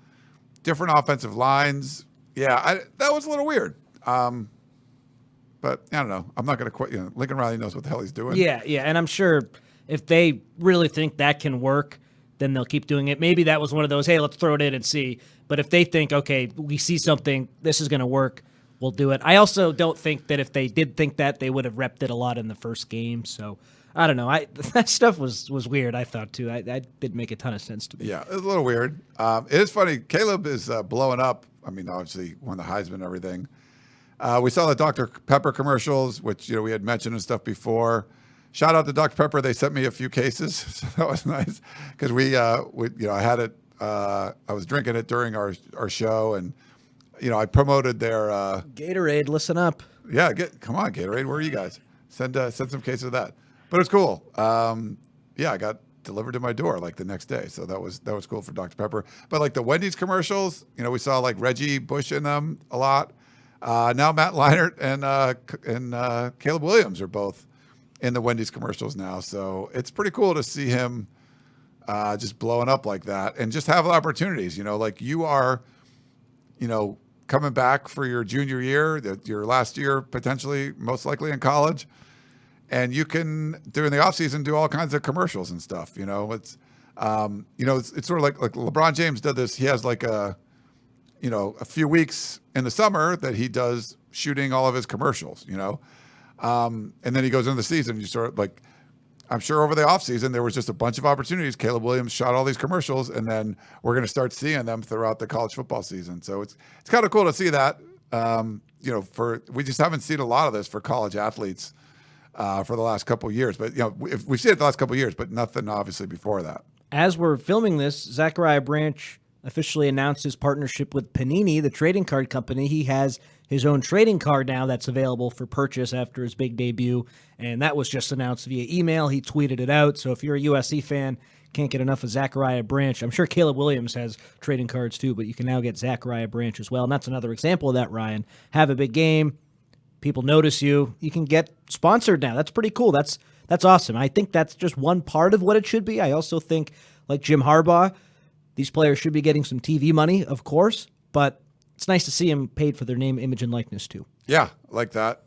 different offensive lines. Yeah, that was a little weird. But I don't know. I'm not going to quit. Lincoln Riley knows what the hell he's doing. Yeah, and I'm sure if they really think that can work, then they'll keep doing it. Maybe that was one of those, hey, let's throw it in and see. But if they think, okay, we see something, this is going to work, we'll do it. I also don't think that if they did think that, they would have repped it a lot in the first game. So I don't know. That stuff was weird, I thought, too. That didn't make a ton of sense to me. Yeah, it's a little weird. It is funny. Caleb is blowing up. I mean, obviously, won the Heisman and everything. We saw the Dr. Pepper commercials, which we had mentioned and stuff before. Shout out to Dr. Pepper. They sent me a few cases, so that was nice because I had it. I was drinking it during our show, and I promoted their Gatorade. Listen up. Yeah, come on, Gatorade. Where are you guys? Send some cases of that. But it's cool. I got delivered to my door like the next day, so that was cool for Dr. Pepper. But like the Wendy's commercials, we saw like Reggie Bush in them a lot. Now Matt Leinart and Caleb Williams are both in the Wendy's commercials now. So it's pretty cool to see him just blowing up like that and just have opportunities. Like you are, coming back for your junior year, your last year potentially, most likely in college. And you can, during the offseason, do all kinds of commercials and stuff. It's sort of like LeBron James did this. He has like a few weeks in the summer that he does shooting all of his commercials, and then he goes into the season. You sort of like, I'm sure over the offseason, there was just a bunch of opportunities. Caleb Williams shot all these commercials, and then we're going to start seeing them throughout the college football season. So it's kind of cool to see that. We just haven't seen a lot of this for college athletes for the last couple of years. But, we've seen it the last couple of years, but nothing obviously before that. As we're filming this, Zachariah Branch officially announced his partnership with Panini, the trading card company. He has his own trading card now that's available for purchase after his big debut, and that was just announced via email. He tweeted it out, so if you're a USC fan, can't get enough of Zachariah Branch. I'm sure Caleb Williams has trading cards too, but you can now get Zachariah Branch as well, and that's another example of that, Ryan. Have a big game, people notice you, you can get sponsored now. That's pretty cool. That's awesome. I think that's just one part of what it should be. I also think, like Jim Harbaugh, these players should be getting some TV money, of course, but it's nice to see them paid for their name, image, and likeness, too. Yeah, like that.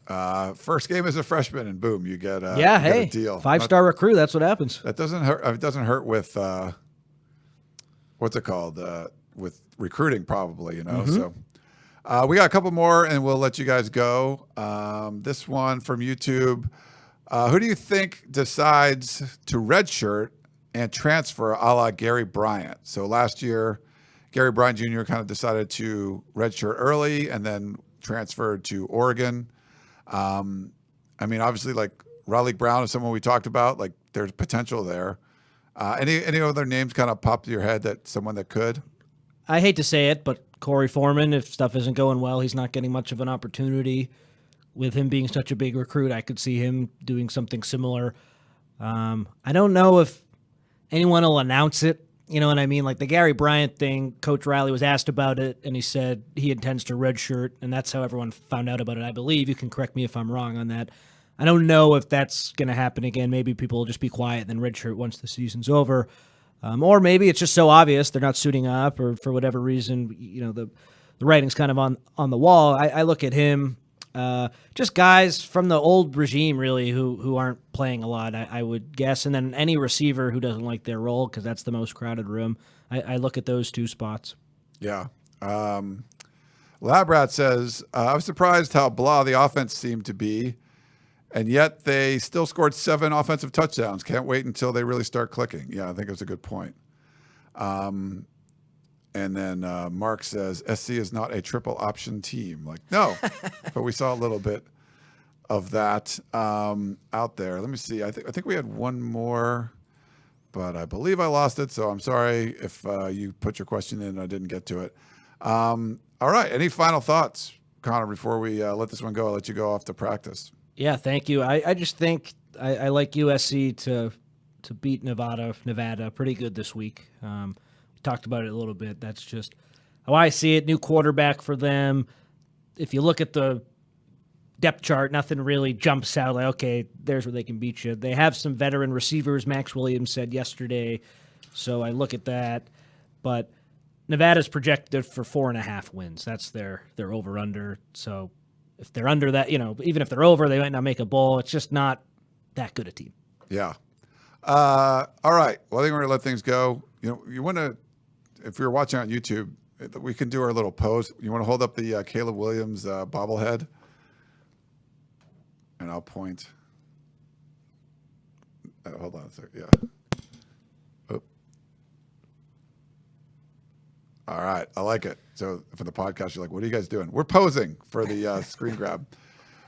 First game as a freshman, and boom, you get a deal. 5-star recruit, that's what happens. That doesn't hurt. It doesn't hurt with, what's it called? With recruiting, probably, Mm-hmm. So we got a couple more, and we'll let you guys go. This one from YouTube. Who do you think decides to redshirt and transfer a la Gary Bryant? So last year, Gary Bryant Jr. kind of decided to redshirt early and then transferred to Oregon. Obviously, like Riley Brown is someone we talked about. Like, there's potential there. Any other names kind of pop to your head that someone that could? I hate to say it, but Corey Foreman, if stuff isn't going well, he's not getting much of an opportunity. With him being such a big recruit, I could see him doing something similar. I don't know if anyone will announce it. You know what I mean? Like the Gary Bryant thing, Coach Riley was asked about it, and he said he intends to redshirt, and that's how everyone found out about it, I believe. You can correct me if I'm wrong on that. I don't know if that's going to happen again. Maybe people will just be quiet and then redshirt once the season's over. Or maybe it's just so obvious they're not suiting up, or for whatever reason, the writing's kind of on the wall. I look at him, just guys from the old regime, really, who aren't playing a lot, I would guess. And then any receiver who doesn't like their role, because that's the most crowded room. I look at those two spots. Yeah. Labrat says, I was surprised how blah the offense seemed to be, and yet they still scored 7 offensive touchdowns. Can't wait until they really start clicking. Yeah, I think it's a good point. And then Mark says, SC is not a triple option team. Like, no, but we saw a little bit of that out there. Let me see. I think we had one more, but I believe I lost it. So I'm sorry if you put your question in and I didn't get to it. All right. Any final thoughts, Connor, before we let this one go? I'll let you go off to practice. Yeah, thank you. I just think I like USC to beat Nevada pretty good this week. Talked about it a little bit. That's just how I see it. New quarterback for them. If you look at the depth chart, nothing really jumps out like, okay, there's where they can beat you. They have some veteran receivers, Max Williams said yesterday, so I look at that. But Nevada's projected for 4.5 wins. That's their over-under. So if they're under that, even if they're over, they might not make a bowl. It's just not that good a team. Yeah. All right. Well, I think we're going to let things go. You want to, if you're watching on YouTube, we can do our little pose. You want to hold up the Caleb Williams bobblehead? And I'll point. Hold on a second. Yeah. Oh. All right. I like it. So for the podcast, you're like, what are you guys doing? We're posing for the screen grab.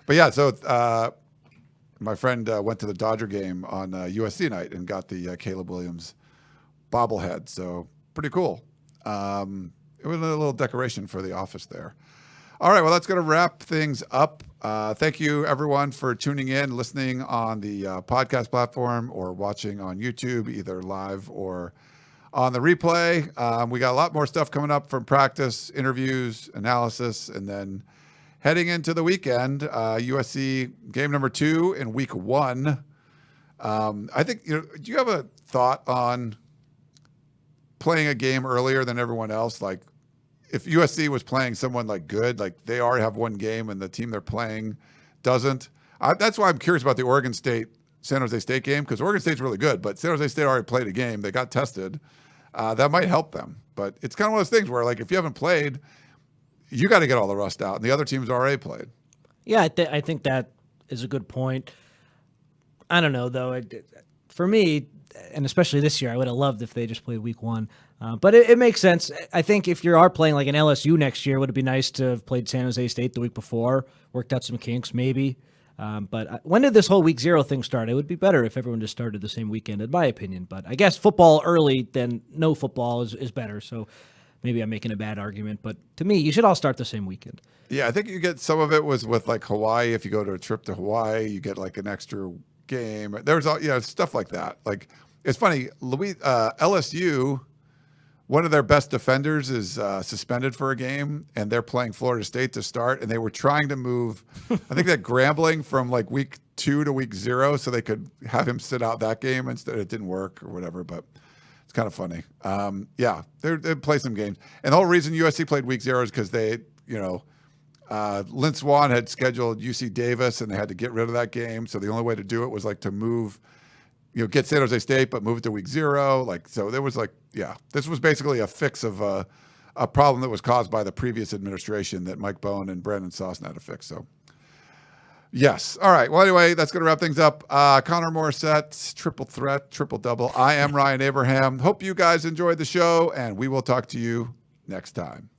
But yeah, so my friend went to the Dodger game on USC night and got the Caleb Williams bobblehead. So pretty cool. It was a little decoration for the office there. All right. Well, that's going to wrap things up. Thank you, everyone, for tuning in, listening on the podcast platform or watching on YouTube, either live or on the replay. We got a lot more stuff coming up from practice, interviews, analysis, and then heading into the weekend, USC game number 2 in week 1. I think, do you have a thought on playing a game earlier than everyone else? Like, if USC was playing someone like good, like they already have one game and the team they're playing doesn't. That's why I'm curious about the Oregon State San Jose State game, because Oregon State's really good, but San Jose State already played a game. They got tested. That might help them. But it's kind of one of those things where, like, if you haven't played, you got to get all the rust out, and the other team's already played. Yeah, I think that is a good point. I don't know, though. For me, and especially this year, I would have loved if they just played week 1. But it makes sense. I think if you are playing like an LSU next year, would it be nice to have played San Jose State the week before, worked out some kinks maybe? But when did this whole week 0 thing start? It would be better if everyone just started the same weekend, in my opinion. But I guess football early, then no football is better. So maybe I'm making a bad argument. But to me, you should all start the same weekend. Yeah, I think you get some of it was with like Hawaii. If you go to a trip to Hawaii, you get like an extra game. There's all stuff like that. Like, it's funny, LSU, one of their best defenders is suspended for a game, and they're playing Florida State to start, and they were trying to move, I think that Grambling from like week 2 to week 0 so they could have him sit out that game. Instead, it didn't work or whatever, but it's kind of funny. They play some games. And the whole reason USC played week 0 is because they, Lynn Swann had scheduled UC Davis, and they had to get rid of that game. So the only way to do it was like to move, get San Jose State, but move it to week 0. Like, so there was this was basically a fix of a problem that was caused by the previous administration that Mike Bone and Brandon Sosson had to fix. So, yes. All right. Well, anyway, that's going to wrap things up. Connor Morrissette, triple threat, triple double. I am Ryan Abraham. Hope you guys enjoyed the show, and we will talk to you next time.